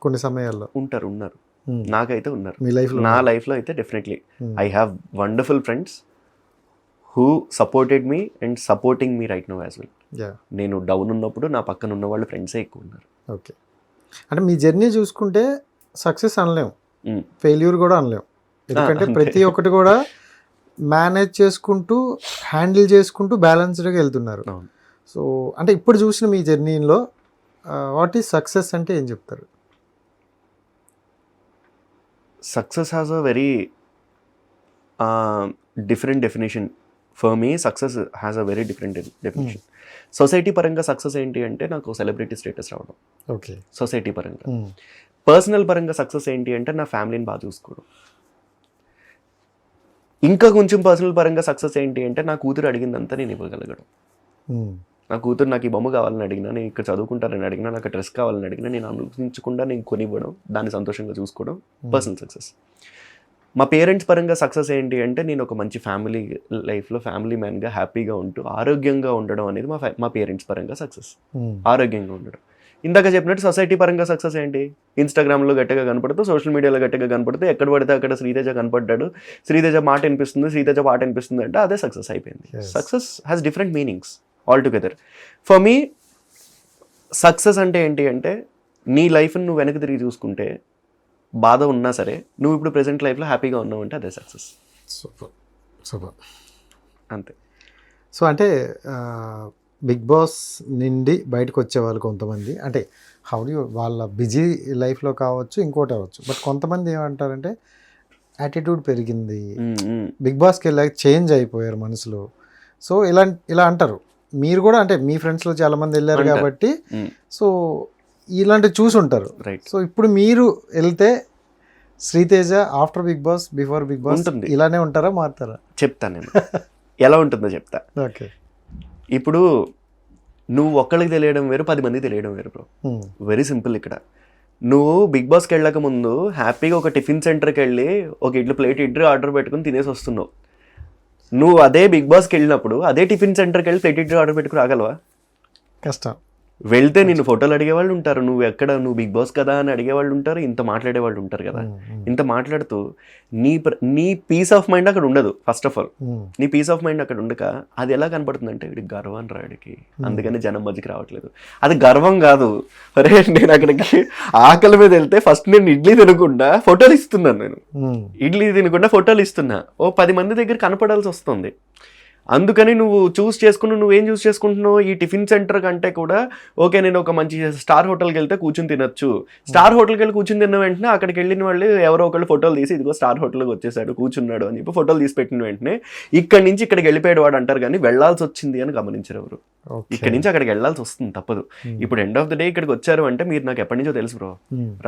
కొన్ని సమయాల్లో ఉన్నారు. నాకైతే ఉన్నారు. మీ లైఫ్లో? నా లైఫ్లో అయితే definitely I have wonderful friends who supported me and supporting me right now as well. నేను డౌన్ ఉన్నప్పుడు నా పక్కన ఉన్న వాళ్ళు ఫ్రెండ్సే ఎక్కువ ఉన్నారు. ఓకే. అంటే మీ జర్నీ చూసుకుంటే సక్సెస్ అనలేం, ఫెయిల్యూర్ కూడా అనలేం, ఎందుకంటే ప్రతి ఒక్కటి కూడా మేనేజ్ చేసుకుంటూ హ్యాండిల్ చేసుకుంటూ బ్యాలెన్స్డ్గా వెళ్తున్నారు. సో అంటే ఇప్పుడు చూసిన మీ జర్నీలో వాట్ ఈజ్ సక్సెస్ అంటే ఏం చెప్తారు? Success has a very different definition. For me success has a very different definition. Society పరంగా సక్సెస్ ఏంటి అంటే నాకు సెలబ్రిటీ స్టేటస్ రావడం. ఓకే. సొసైటీ పరంగా. పర్సనల్ పరంగా సక్సెస్ ఏంటి అంటే నా ఫ్యామిలీని బాగా చూసుకోవడం. ఇంకా కొంచెం పర్సనల్ పరంగా సక్సెస్ ఏంటి అంటే నా కూతురు అడిగిందంతా నేను ఇవ్వగలగడం. నా కూతురు నాకు ఈ బొమ్మ కావాలని అడిగినా, నేను ఇక్కడ చదువుకుంటానని అడిగినా, నాకు డ్రెస్ కావాలని అడిగినా నేను అనుకుంటా నేను కొనివ్వడం, దాన్ని సంతోషంగా చూసుకోవడం పర్సనల్ సక్సెస్. మా పేరెంట్స్ పరంగా సక్సెస్ ఏంటి అంటే నేను ఒక మంచి ఫ్యామిలీ లైఫ్లో ఫ్యామిలీ మ్యాన్గా హ్యాపీగా ఉంటూ ఆరోగ్యంగా ఉండడం అనేది మా పేరెంట్స్ పరంగా సక్సెస్. ఆరోగ్యంగా ఉండడం. ఇందాక చెప్పినట్టు సొసైటీ పరంగా సక్సెస్ ఏంటి? ఇన్స్టాగ్రామ్లో గట్టిగా కనపడుతూ, సోషల్ మీడియాలో గట్టిగా కనపడుతూ, ఎక్కడ పడితే అక్కడ శ్రీతేజ కనపడ్డాడు, శ్రీతేజ మాట వినిపిస్తుంది, శ్రీతేజ పాట వినిపిస్తుంది అంటే అదే సక్సెస్ అయిపోయింది. Success has different meanings all together. For me success అంటే ఏంటి అంటే నీ లైఫ్ని నువ్వు వెనక్కి తిరిగి చూసుకుంటే బాధ ఉన్నా సరే నువ్వు ఇప్పుడు ప్రెసెంట్ లైఫ్లో హ్యాపీగా ఉన్నావు అంటే అదే సక్సెస్. Super super. అంతే. సో అంటే బిగ్ బాస్ నుండి బయటకు వచ్చే వాళ్ళు కొంతమంది అంటే వాళ్ళ బిజీ లైఫ్లో కావచ్చు, ఇంకోటి అవ్వచ్చు, బట్ కొంతమంది ఏమంటారంటే యాటిట్యూడ్ పెరిగింది, బిగ్ బాస్కి వెళ్ళాక చేంజ్ అయిపోయారు మనసులో. సో ఇలా అంటారు. మీరు కూడా అంటే మీ ఫ్రెండ్స్లో చాలామంది వెళ్ళారు కాబట్టి సో ఇలాంటివి చూసి ఉంటారు. సో ఇప్పుడు మీరు వెళ్తే Sriteja after big Boss, before big Boss ఇలానే ఉంటారా, మారుతారా? చెప్తాను నేను ఎలా ఉంటుందో చెప్తా. ఓకే. ఇప్పుడు నువ్వు ఒక్కళ్ళకి తెలియడం వేరు, 10 మందికి తెలియడం వేరు బ్రో. Very simple. ఇక్కడ నువ్వు బిగ్ బాస్కి వెళ్ళక ముందు హ్యాపీగా ఒక టిఫిన్ సెంటర్కి వెళ్ళి ఒక ప్లేట్ ఇడ్లీ ఆర్డర్ పెట్టుకుని తినేసి వస్తున్నావు. నువ్వు అదే బిగ్ బాస్కి వెళ్ళినప్పుడు అదే టిఫిన్ సెంటర్కి వెళ్ళి ప్లేట్ ఇడ్లీ ఆర్డర్ పెట్టుకుని రాగలవా? కష్టం. వెళ్తే నిన్ను ఫోటోలు అడిగేవాళ్ళు ఉంటారు, నువ్వు బిగ్ బాస్ కదా అని అడిగేవాళ్ళు ఉంటారు, ఇంత మాట్లాడేవాళ్ళు ఉంటారు కదా. ఇంత మాట్లాడుతూ నీ పీస్ ఆఫ్ మైండ్ అక్కడ ఉండదు. ఫస్ట్ ఆఫ్ ఆల్ నీ పీస్ ఆఫ్ మైండ్ అక్కడ ఉండక అది ఎలా కనపడుతుంది అంటే వీడికి గర్వం రాడికి, అందుకని జనం మధ్యకి రావట్లేదు. అది గర్వం కాదు. అరే నేను అక్కడికి ఆకలి మీద వెళ్తే ఫస్ట్ నేను ఇడ్లీ తినకుండా ఫోటోలు ఇస్తున్నాను. నేను ఇడ్లీ తినకుండా ఫోటోలు ఇస్తున్నా. 10 మంది దగ్గర కనపడాల్సి వస్తుంది. అందుకని నువ్వు నువ్వేం చూస్ చేసుకుంటున్నావు? ఈ టిఫిన్ సెంటర్ కంటే కూడా ఓకే నేను ఒక మంచి స్టార్ హోటల్కి వెళ్తే కూర్చొని తినొచ్చు. స్టార్ హోటల్కి వెళ్ళి కూర్చొని తిన్న వెంటనే అక్కడికి వెళ్ళిన వాళ్ళు ఎవరో ఒకళ్ళు ఫోటోలు తీసి ఇదిగో స్టార్ హోటల్కి వచ్చేసాడు కూర్చున్నాడు అని చెప్పి ఫోటోలు తీసి పెట్టిన వెంటనే ఇక్కడి నుంచి ఇక్కడికి వెళ్ళిపోయాడు వాడు అంటారు, కానీ వెళ్లాల్సి వచ్చింది అని గమనించరు ఎవరు. ఇక్కడి నుంచి అక్కడికి వెళ్లాల్సి వస్తుంది, తప్పదు. ఇప్పుడు ఎండ్ ఆఫ్ ద డే ఇక్కడికి వచ్చారు అంటే మీరు నాకు ఎప్పటి నుంచో తెలుసు బ్రో.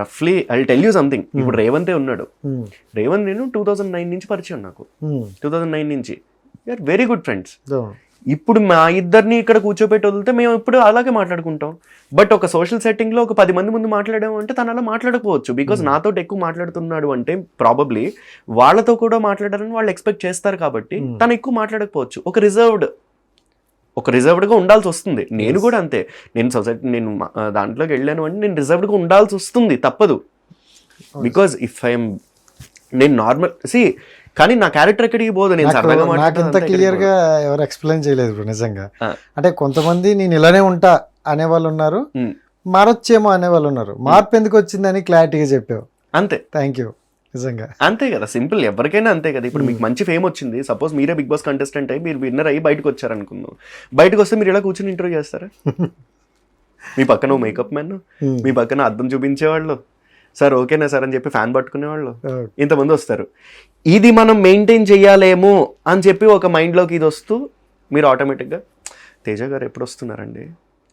రఫ్లీ ఐ టెల్ యూ సంథింగ్. ఇప్పుడు రేవంతే ఉన్నాడు. రేవంత్ నేను 2009 నుంచి పరిచయం. నాకు 2009 నుంచి యూఆర్ వెరీ గుడ్ ఫ్రెండ్స్. ఇప్పుడు మా ఇద్దరిని ఇక్కడ కూర్చోబెట్టి వదిలితే మేము ఇప్పుడు అలాగే మాట్లాడుకుంటాం. బట్ ఒక సోషల్ సెట్టింగ్ లో ఒక 10 మంది ముందు మాట్లాడాము అంటే తను అలా మాట్లాడకపోవచ్చు. బికాస్ నాతో ఎక్కువ మాట్లాడుతున్నాడు అంటే ప్రాబబ్లీ వాళ్ళతో కూడా మాట్లాడాలని వాళ్ళు ఎక్స్పెక్ట్ చేస్తారు కాబట్టి తను ఎక్కువ మాట్లాడకపోవచ్చు. ఒక రిజర్వ్డ్గా ఉండాల్సి వస్తుంది. నేను కూడా అంతే. నేను దాంట్లోకి వెళ్ళాను అంటే నేను రిజర్వ్డ్గా ఉండాల్సి వస్తుంది, తప్పదు. బికాస్ నేను నార్మల్ కానీ నా క్యారెక్టర్ ఎక్కడికి పోదు. నేను నాకు ఇంత క్లియర్ గా ఎవరు ఎక్స్ప్లెయిన్ చేయలేదు నిజంగా. అంటే కొంతమంది నేను ఇలానే ఉంటా అనేవాళ్ళు ఉన్నారు, మారొచ్చేమో అనేవాళ్ళు ఉన్నారు. మార్పు ఎందుకు వచ్చిందని క్లారిటీగా చెప్పావు. అంతే. Thank you. నిజంగా అంతే కదా, సింపుల్. ఎవరికైనా అంతే కదా. ఇప్పుడు మీకు మంచి ఫేమ్ వచ్చింది, సపోజ్ మీరే బిగ్ బాస్ కంటెస్టెంట్ అయ్యి మీరు విన్నర్ అయ్యి బయటకు వచ్చారనుకుందాం. బయటకు వస్తే మీరు ఇలా కూర్చొని ఇంటర్వ్యూ చేస్తారా? మీ పక్కన మేకప్ మ్యాన్, మీ పక్కన అద్దం చూపించేవాళ్ళు, సార్ ఓకేనా సార్ అని చెప్పి ఫ్యాన్ పట్టుకునేవాళ్ళు ఇంతమంది వస్తారు. ఇది మనం మెయింటైన్ చెయ్యాలేమో అని చెప్పి ఒక మైండ్లోకి ఇది వస్తూ మీరు ఆటోమేటిక్గా తేజ గారు ఎప్పుడు వస్తున్నారండి,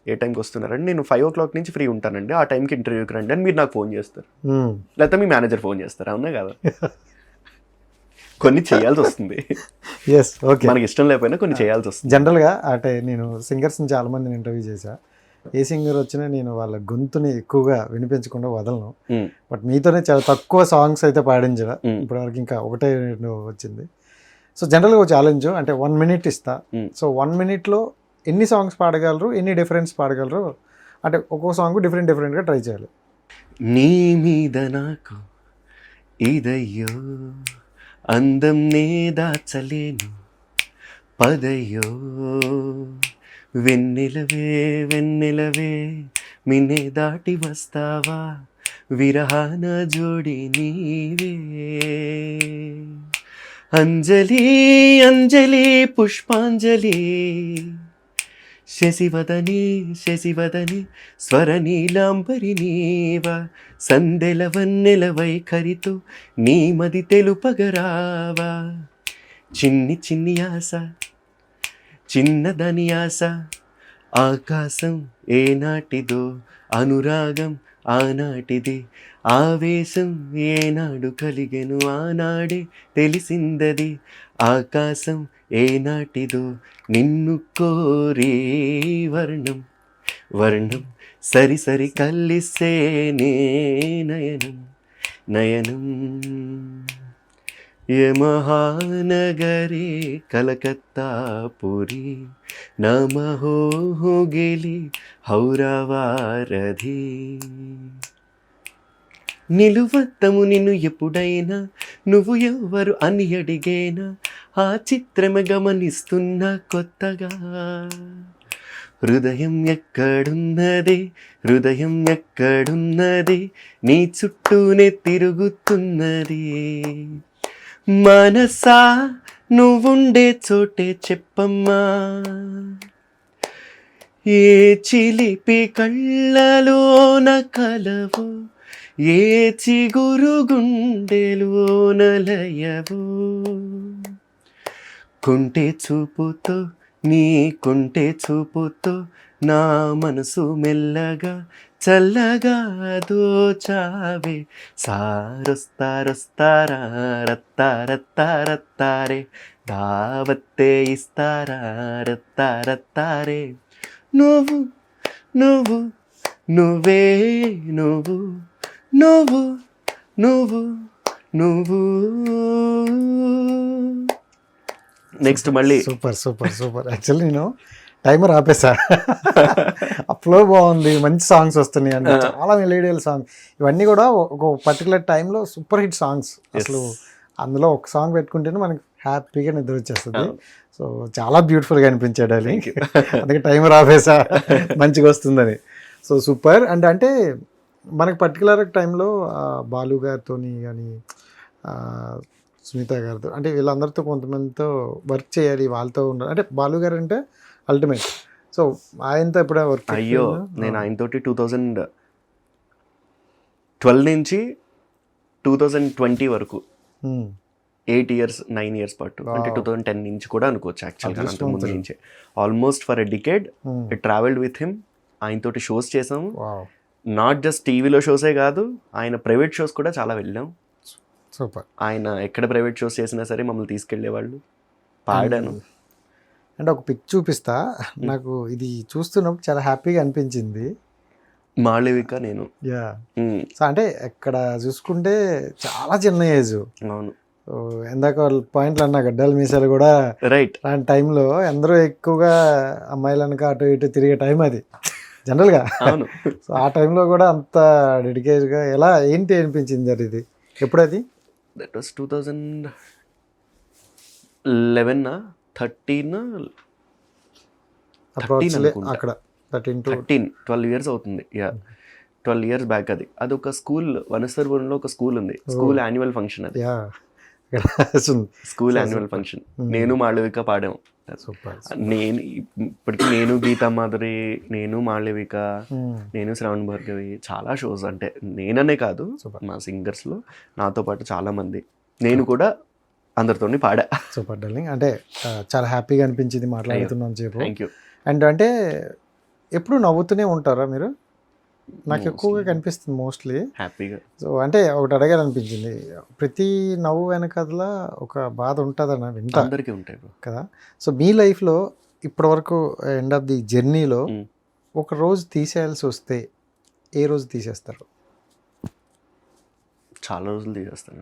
ఏ టైంకి వస్తున్నారండి, నేను 5 o'clock నుంచి ఫ్రీ ఉంటానండి, ఆ టైంకి ఇంటర్వ్యూకి రండి అని మీరు నాకు ఫోన్ చేస్తారు, లేకపోతే మీ మేనేజర్ ఫోన్ చేస్తారు. అవునా కదా? కొన్ని చేయాల్సి వస్తుంది. మనకి ఇష్టం లేకపోయినా కొన్ని చేయాల్సి వస్తుంది. జనరల్గా అంటే నేను సింగర్స్ని చాలా మందిని ఇంటర్వ్యూ చేశా. ఏ సింగర్ వచ్చినా నేను వాళ్ళ గొంతుని ఎక్కువగా వినిపించకుండా వదలను. బట్ మీతోనే చాలా తక్కువ సాంగ్స్ అయితే పాడించా ఇప్పటివరకు. ఇంకా 1-2 వచ్చింది. సో జనరల్గా ఒక ఛాలెంజ్ అంటే 1 minute ఇస్తా. సో 1 minuteలో ఎన్ని సాంగ్స్ పాడగలరు, ఎన్ని డిఫరెన్స్ పాడగలరు, అంటే ఒక్కో సాంగ్ డిఫరెంట్గా ట్రై చేయాలి. నీ మీద నాకు ఇదయ్యో అందం నే దాచలేను పదయ్యో వెన్నెలవే మిన్నే దాటి వస్తావా విరహాన జోడి నీవే అంజలి అంజలి పుష్పాంజలి శశివదని శశివదని స్వరనీలాంబరి నీవ సందెల వన్నెల వైఖరితో నీ మది తెలుపగరావా చిన్ని చిన్ని ఆశ చిన్నదని ఆశ ఆకాశం ఏనాటిదో అనురాగం ఆనాటిది ఆవేశం ఏనాడు కలిగెను ఆనాడే తెలిసిందది ఆకాశం ఏనాటిదో నిన్ను కోరే వర్ణం వర్ణం సరి సరి కలిసే నే నయనం నయనం యమహానగరే కలకత్తాపురి నమహోగిలి హౌరవారధి నిలువత్తము నిన్ను ఎప్పుడైనా నువ్వు ఎవరు అని అడిగేనా ఆ చిత్రమే గమనిస్తున్నా కొత్తగా హృదయం ఎక్కడున్నది హృదయం ఎక్కడున్నది నీ చుట్టూనే తిరుగుతున్నది మనసా నువ్వుండే చోటే చెప్పమ్మా ఏ చిలిపి కళ్ళలోన కలవు ఏ చిగురు గుండెలోన లయవు కొంటే చూపుతో నీ కొంటే చూపుతో నా మనసు మెల్లగా చల్లగా దోచావే సారొస్తారొస్తారా రత్తారత్తారత్తారే దావత్తే ఇస్తారా రత్తారత్తారే నువ్వు నువ్వు నువ్వే నువ్వు నువ్వు నువ్వు నువ్వు నెక్స్ట్ మళ్ళీ సూపర్ సూపర్ సూపర్ యాక్చువల్లీ నేను టైమర్ ఆపేసా ఆ ఫ్లో బాగుంది మంచి సాంగ్స్ వస్తున్నాయి అంటే చాలా మెలోడియల్ సాంగ్ ఇవన్నీ కూడా ఒక పర్టికులర్ టైంలో సూపర్ హిట్ సాంగ్స్ అసలు అందులో ఒక సాంగ్ పెట్టుకుంటేనే మనకి హ్యాపీగా నిద్ర వచ్చేస్తుంది సో చాలా బ్యూటిఫుల్గా అనిపించాడు అది అందుకే టైమర్ ఆపేసా మంచిగా వస్తుందని సో సూపర్ అండ్ అంటే మనకి పర్టికులర్ టైంలో బాలు గారితో కానీ సునీత గారితో అంటే వీళ్ళందరితో కొంతమందితో వర్క్ చేయాలి వాళ్ళతో ఉండాలి అంటే బాలు గారు అంటే అల్టిమేట్ సో ఆయనతో ఎప్పుడే వర్క్ అయ్యో నేను ఆయనతోటి 2012 నుంచి 2020 వరకు 8 years 9 years పాటు అంటే 2010 నుంచి కూడా అనుకోవచ్చు యాక్చువల్గా అంతకు ముందు నుంచే almost for a decade travelled with him ఆయనతోటి షోస్ చేసాము నాట్ జస్ట్ టీవీలో షోసే కాదు ఆయన ప్రైవేట్ షోస్ కూడా చాలా వెళ్ళాం సూపర్ ఆయన ఎక్కడ ప్రైవేట్ షోస్ చేసినా సరే మమ్మల్ని తీసుకెళ్లేవాళ్ళు పాడాను అంటే ఒక పిక్ చూపిస్తా నాకు ఇది చూస్తున్నప్పుడు చాలా హ్యాపీగా అనిపించింది మాళవిక నేను యా సో అంటే ఎక్కడ చూసుకుంటే చాలా చిన్న ఏజ్ అవును ఎందాక పాయింట్లు అన్నా గడ్డల మీసాలు కూడా రైట్ అలాంటి టైంలో అందరూ ఎక్కువగా అమ్మాయిలనక అటు ఇటు తిరిగే టైం అది జనరల్గా అవును సో ఆ టైంలో కూడా అంత డెడికేట్గా ఎలా ఏంటి అనిపించింది అది ఇది ఎప్పుడది దట్ వాస్ 2011 13 అక్కడ 12 years అవుతుంది యా 12 years బ్యాక్ అది ఒక స్కూల్ వనస్థలిపురంలో ఒక స్కూల్ ఉంది స్కూల్ యాన్యువల్ ఫంక్షన్ అది స్కూల్ యాన్యువల్ ఫంక్షన్ నేను మాళవిక పాడాము నేను ఇప్పటికీ నేను గీతా మాధురి నేను మాళవిక నేను శ్రవణ్ భార్గవి చాలా షోస్ అంటే నేననే కాదు మా సింగర్స్లో నాతో పాటు చాలా మంది నేను కూడా అందరితో పాడా. సూపర్ డార్లింగ్ అంటే చాలా హ్యాపీగా అనిపించింది మాట్లాడుతున్నాం చెప్పు. Thank you. అండ్ అంటే ఎప్పుడు నవ్వుతూనే ఉంటారా మీరు? నాకు ఎక్కువగా కనిపిస్తుంది మోస్ట్లీ హ్యాపీగా. సో అంటే ఒకటి అడగాలనిపించింది, ప్రతి నవ్వు వెనకదలా ఒక బాధ ఉంటుందని వింటా, అందరికీ ఉంటాయి కదా. సో మీ లైఫ్లో ఇప్పటివరకు ఎండ్ ఆఫ్ ది జర్నీలో ఒక రోజు తీసేయాల్సి వస్తే ఏ రోజు తీసేస్తారు? చాలా రోజులు తీసేస్తాను,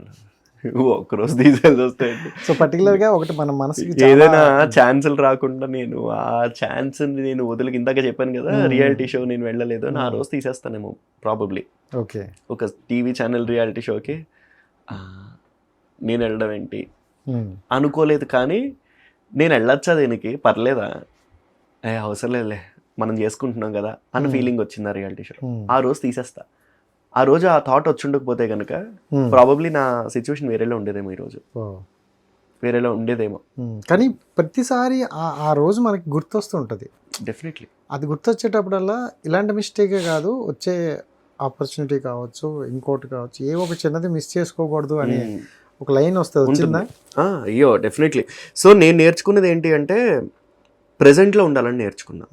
ఒక్కరోజు తీసేయాల్సి వస్తే. సో పర్టికులర్గా ఒకటి మన మనసుకి ఏదైనా ఛాన్సులు రాకుండా నేను ఆ ఛాన్స్ నేను వదిలికి ఇందాక చెప్పాను కదా రియాలిటీ షో నేను వెళ్ళలేదు అని, ఆ రోజు తీసేస్తానేమో ప్రాబబ్లీ. ఓకే, ఒక టీవీ ఛానల్ రియాలిటీ షోకి నేను వెళ్ళడం ఏంటి అనుకోలేదు, కానీ నేను వెళ్ళొచ్చా దీనికి పర్లేదా, అవసరం లేదులే మనం చేసుకుంటున్నాం కదా అన్న ఫీలింగ్ వచ్చింది ఆ రియాలిటీ షో. ఆ రోజు తీసేస్తా. ఆ రోజు ఆ థాట్ వచ్చి ఉండకపోతే కనుక ప్రాబబ్లీ నా సిచ్యువేషన్ వేరేలో ఉండేదేమో ఈరోజు. వేరేలా ఉండేదేమో. కానీ ప్రతిసారి ఆ రోజు మనకి గుర్తొస్తుంటుంది. డెఫినెట్లీ అది గుర్తొచ్చేటప్పుడల్లా ఇలాంటి మిస్టేకే కాదు, వచ్చే ఆపర్చునిటీ కావచ్చు, ఇంకోటి కావచ్చు, ఏ ఒక చిన్నది మిస్ చేసుకోకూడదు అని ఒక లైన్ వస్తుంది. వచ్చిందా? అయ్యో డెఫినెట్లీ. సో నేను నేర్చుకున్నది ఏంటి అంటే ప్రెజెంట్లో ఉండాలని నేర్చుకున్నా.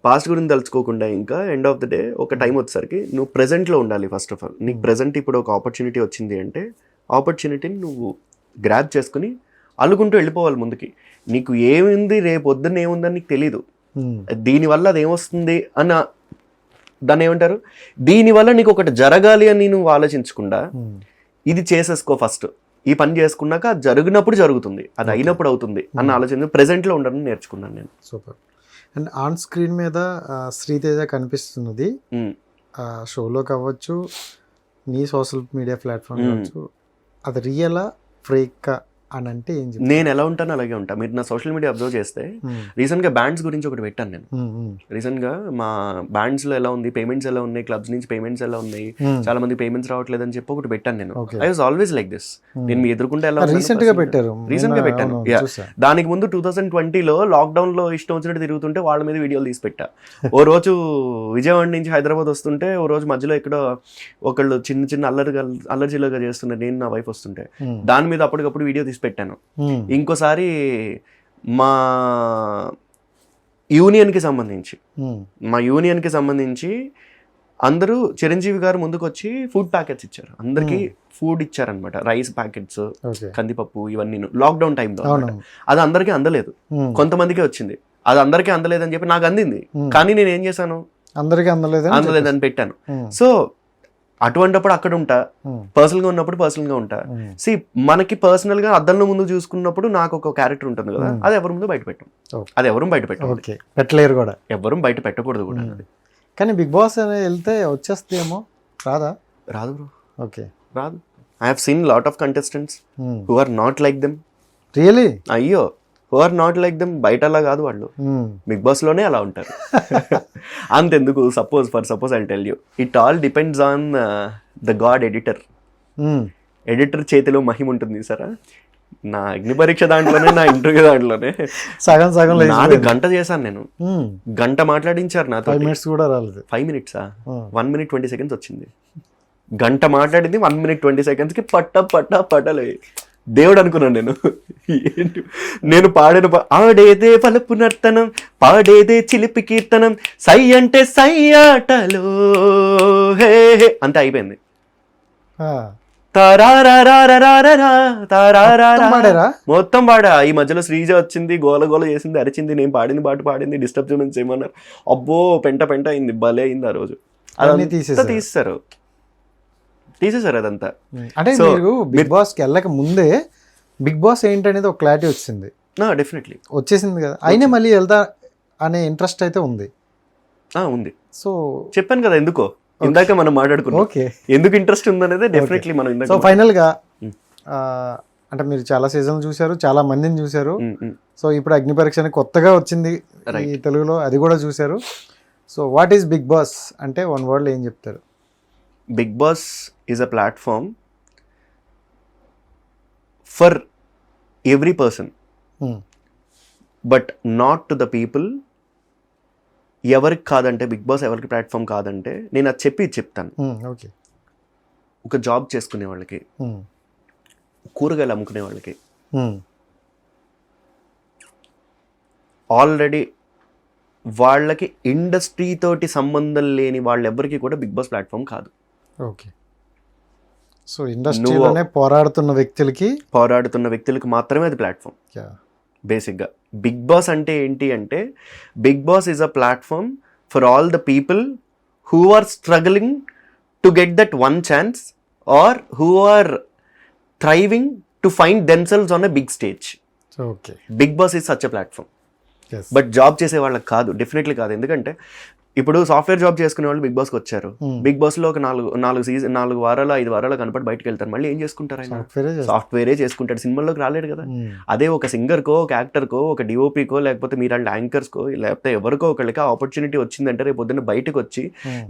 పాస్ట్ గురించి తలుచుకోకుండా ఇంకా ఎండ్ ఆఫ్ ద డే ఒక టైం వచ్చేసరికి నువ్వు ప్రెజెంట్లో ఉండాలి. ఫస్ట్ ఆఫ్ ఆల్ నీకు ప్రెజెంట్ ఇప్పుడు ఒక ఆపర్చునిటీ వచ్చింది అంటే ఆపర్చునిటీని నువ్వు గ్రాబ్ చేసుకుని అల్లుకుంటూ వెళ్ళిపోవాలి ముందుకి. నీకు ఏముంది రేపు పొద్దున్న ఏముందని నీకు తెలీదు. దీనివల్ల అది ఏమొస్తుంది అన్న దాన్ని ఏమంటారు, దీనివల్ల నీకు ఒకటి జరగాలి అని నువ్వు ఆలోచించకుండా ఇది చేసేసుకో ఫస్ట్. ఈ పని చేసుకున్నాక అది జరిగినప్పుడు జరుగుతుంది, అది అయినప్పుడు అవుతుంది అన్న ఆలోచన ప్రెజెంట్లో ఉండడం నేర్చుకున్నాను నేను. సూపర్. అండ్ ఆన్ స్క్రీన్ మీద శ్రీతేజ కనిపిస్తున్నది, షోలో కావచ్చు, నీ సోషల్ మీడియా ప్లాట్ఫామ్ కావచ్చు, అది రియలా ఫేకా అని అంటే ఏం చెప్తాను? నేను ఎలా ఉంటానో అలాగే ఉంటా. మీరు నా సోషల్ మీడియా అబ్జర్వ్ చేస్తే రీసెంట్గా బ్యాండ్స్ గురించి ఒకటి పెట్టాను నేను. రీసెంట్గా మా బ్యాండ్స్లో ఎలా ఉంది, పేమెంట్స్ ఎలా ఉన్నాయి, క్లబ్స్ నుంచి పేమెంట్స్ ఎలా ఉన్నాయి, చాలా మంది పేమెంట్స్ రావట్లేదు అని చెప్పి ఒకటి పెట్టాను నేను. I was always like this. నేను మీ ఎదుర్కొంటే ఎలా రీసెంట్ గా పెట్టారు. దానికి ముందు 2020లో లాక్డౌన్ లో ఇష్టం వచ్చినట్టు తిరుగుతుంటే వాళ్ళ మీద వీడియోలు తీసి పెట్టా. ఓ రోజు విజయవాడ నుంచి హైదరాబాద్ వస్తుంటే ఓ రోజు మధ్యలో ఎక్కడో ఒకళ్ళు చిన్న చిన్న అల్లరిచిల్లగా చేస్తున్నారు, నేను నా వైఫ్ వస్తుంటే దాని మీద అప్పటికప్పుడు వీడియో తీసి పెట్టాను. ఇంకోసారి మా యూనియన్కి సంబంధించి అందరూ చిరంజీవి గారు ముందుకు వచ్చి ఫుడ్ ప్యాకెట్స్ ఇచ్చారు, అందరికి ఫుడ్ ఇచ్చారనమాట. రైస్ ప్యాకెట్స్, కందిపప్పు, ఇవన్నీ లాక్డౌన్ టైంలో. అది అందరికీ అందలేదు, కొంతమందికే వచ్చింది. అది అందరికీ అందలేదని చెప్పి నాకు అందింది, కానీ నేను ఏం చేశాను, అందరికీ అందలేదని పెట్టాను. సో అటువంటిప్పుడు అక్కడ ఉంటా, పర్సనల్గా ఉన్నప్పుడు పర్సనల్గా ఉంటా. సి మనకి పర్సనల్గా అద్దంలో ముందు చూసుకున్నప్పుడు నాకు ఒక క్యారెక్టర్ ఉంటుంది కదా, అది ఎవరి ముందు బయట పెట్టాం, అది ఎవరు బయట పెట్టలేరు కూడా, ఎవరు బయట పెట్టకూడదు కూడా. కానీ బిగ్ బాస్ అని వెళ్తే వచ్చేస్తేమో రాదా? రాదు బ్రో, ఓకే రాదు. I have seen lot of contestants who are not like them. Really? అయ్యో, who are not like them బయట అలా కాదు, వాళ్ళు బిగ్ బాస్ లోనే అలా ఉంటారు. అంతెందుకు, suppose I tell you, it all depends on the God editor. Editor చేతిలో మహిమ ఉంటుంది సరే. నా అగ్ని పరీక్ష దాంట్లోనే, నా ఇంటర్వ్యూ దాంట్లోనే సగం నాది గంట చేశాను నేను. గంట మాట్లాడించారు నాతో. 5 minutes కూడా రాలేదు. 5 minutes 1 minute 20 seconds వచ్చింది. గంట మాట్లాడింది 1 minute 20 seconds కి పట్టలే. దేవుడు అనుకున్నాను నేను. నేను పాడిన ఆడేదే పలుపు నర్తనం, పాడేదే చిలిపి కీర్తనం, సై అంటే సై ఆటలో హే హే అంతే అయిపోయింది. మొత్తం పాడా. ఈ మధ్యలో శ్రీజ వచ్చింది, గోల చేసింది, అరిచింది, నేను పాడింది పాట పాడింది, డిస్టర్బెన్స్ ఏమన్నారు, అబ్బో పెంట అయింది, భలే అయింది ఆ రోజు. అదంతా తీసేశారు అదంతా. అంటే మీరు బిగ్ బాస్ కి వెళ్ళక ముందే బిగ్ బాస్ ఏంటనేది ఒక క్లారిటీ వచ్చింది. డెఫినెట్లీ వచ్చేసింది కదా, అయినా మళ్ళీ వెళ్తా అనే ఇంట్రెస్ట్ అయితే ఉంది. సో చెప్పాను కదా ఎందుకో, ఇందాక మనం మాట్లాడుకున్నాం. ఓకే, ఎందుకు ఇంట్రెస్ట్ ఉందనేది డెఫినెట్లీ మనం. సో ఫైనల్ గా అంటే మీరు చాలా సీజన్లు చూసారు, చాలా మందిని చూసారు. సో ఇప్పుడు అగ్ని పరీక్ష అని కొత్తగా వచ్చింది ఈ తెలుగులో, అది కూడా చూసారు. So what is Big Boss అంటే 1 word లో ఏం చెప్తారు? Big Boss is a platform for every person, but not to the people. ఎవరికి కాదంటే బిగ్ బాస్ ఎవరికి ప్లాట్ఫామ్ కాదంటే నేను అది చెప్తాను. ఓకే, ఒక జాబ్ చేసుకునే వాళ్ళకి, కూరగాయలు అమ్ముకునే వాళ్ళకి, ఆల్రెడీ వాళ్ళకి ఇండస్ట్రీ తోటి సంబంధం లేని వాళ్ళెవ్వరికి కూడా బిగ్ బాస్ ప్లాట్ఫామ్ కాదు. ఓకే, సో ఇండస్ట్రీలోనే పోరాడుతున్న వ్యక్తులకి మాత్రమే అది ప్లాట్ఫామ్. బేసిక్గా బిగ్ బాస్ అంటే ఏంటి అంటే, Big Boss is a platform for all the people who are struggling to get that one chance or who are thriving to find themselves on a big stage. Okay, Big Boss is such a platform. But job చేసే వాళ్ళకి కాదు, definitely కాదు. ఎందుకంటే ఇప్పుడు software job చేసుకునే వాళ్ళు big బాస్కి వచ్చారు. బిగ్ బాస్ లో ఒక 4 వారాలు 5 వారాలు కనపడి బయటకు వెళ్తారు. మళ్ళీ ఏం చేసుకుంటారు ఆయన? సాఫ్ట్వేరే చేసుకుంటాడు. సినిమాల్లోకి రాలేడు కదా. అదే ఒక సింగర్కో, ఒక యాక్టర్కో, ఒక డిఓపికో, లేకపోతే మీరు యాంకర్స్కో, లేకపోతే ఎవరికో ఒకరికి ఆపర్చునిటీ వచ్చిందంటే రేపు పొద్దున్న బయటకు వచ్చి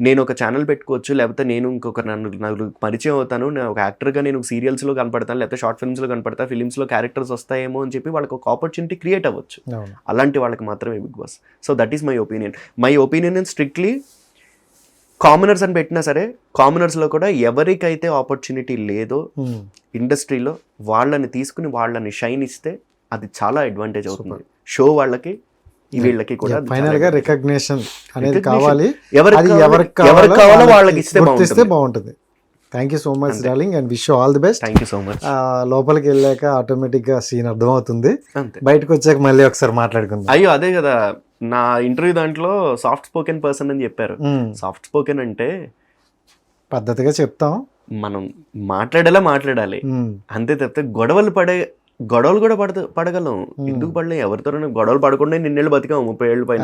నేను ఒక ఛానల్ పెట్టుకోవచ్చు, లేకపోతే నేను ఇంకొక నాకు పరిచయం అవుతాను, నేను ఒక యాక్టర్గా నేను సీరియల్స్ లో కనపడతాను, లేకపోతే షార్ట్ ఫిల్మ్స్ లో కనపడతా, ఫిలిమ్స్ లో క్యారెక్టర్స్ వస్తాయేమో అని చెప్పి వాళ్ళకి ఒక ఆపర్చునిటీ క్రియేట్ అవ్వచ్చు. అలాంటి వాళ్ళకి మాత్రమే Big Boss. So that is my opinion. స్ట్రిక్ట్లీ కామనర్స్ అని పెట్టినా సరే, కామనర్స్ లో కూడా ఎవరికైతే ఆపర్చునిటీ లేదో ఇండస్ట్రీలో వాళ్ళని తీసుకుని వాళ్ళని షైన్ ఇస్తే అది చాలా అడ్వాంటేజ్ అవుతుంది. షో వాళ్ళకి వీళ్ళకి కూడా ఫైనల్ గా రికగ్నిషన్ అనేది కావాలి. ఎవరికి కావాలో వాళ్ళకి ఇస్తే బాగుంటుంది. Thank you so much darling and wish you all the best. Thank you so much. లోపలికి వెళ్ళాక ఆటోమేటిక్ గా సీన్ అర్థమవుతుంది, బయటకు వచ్చాక మళ్ళీ ఒకసారి మాట్లాడుకుందాం. అయ్యో అదే కదా, నా ఇంటర్వ్యూ దాంట్లో సాఫ్ట్ స్పోకెన్ పర్సన్ అని చెప్పారు. సాఫ్ట్ స్పోకెన్ అంటే పద్ధతిగా చెప్తాం, మనం మాట్లాడాలి అంతే తప్పితే గొడవలు కూడా పడగలం. ఎందుకు పడలే? ఎవరితో గొడవలు పడకుండా నిన్నేళ్ళు బతికాము 30 ఏళ్ళ పైన.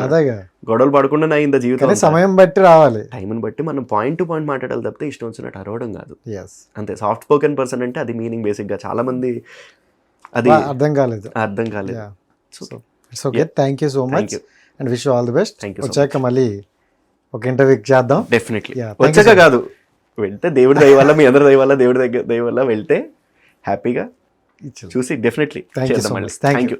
గొడవలు పడకుండా నా ఇంత జీవితం. సమయం బట్టి రావాలి, టైంని బట్టి మనం పాయింట్ టు పాయింట్ మాట్లాడాలి తప్పితే ఇష్టం వచ్చినట్టు అరవడం కాదు. అంతే. సాఫ్ట్ స్పోకెన్ పర్సన్ అంటే అది మీనింగ్. బేసిక్ గా చాలా మంది అది అర్థం కాలేదు. Thank you so much and wish you all the best. వచ్చాక మళ్ళీ ఒక ఇంటర్వ్యూ చేద్దాం. డెఫినెట్లీ. వచ్చాక కాదు, వెళ్తే దేవుడి దయ వల్ల, మీ అందరి దయ వల్ల, దేవుడి దయ వల్ల వెళ్తే హ్యాపీగా చూసి డెఫినెట్లీ. Thank you.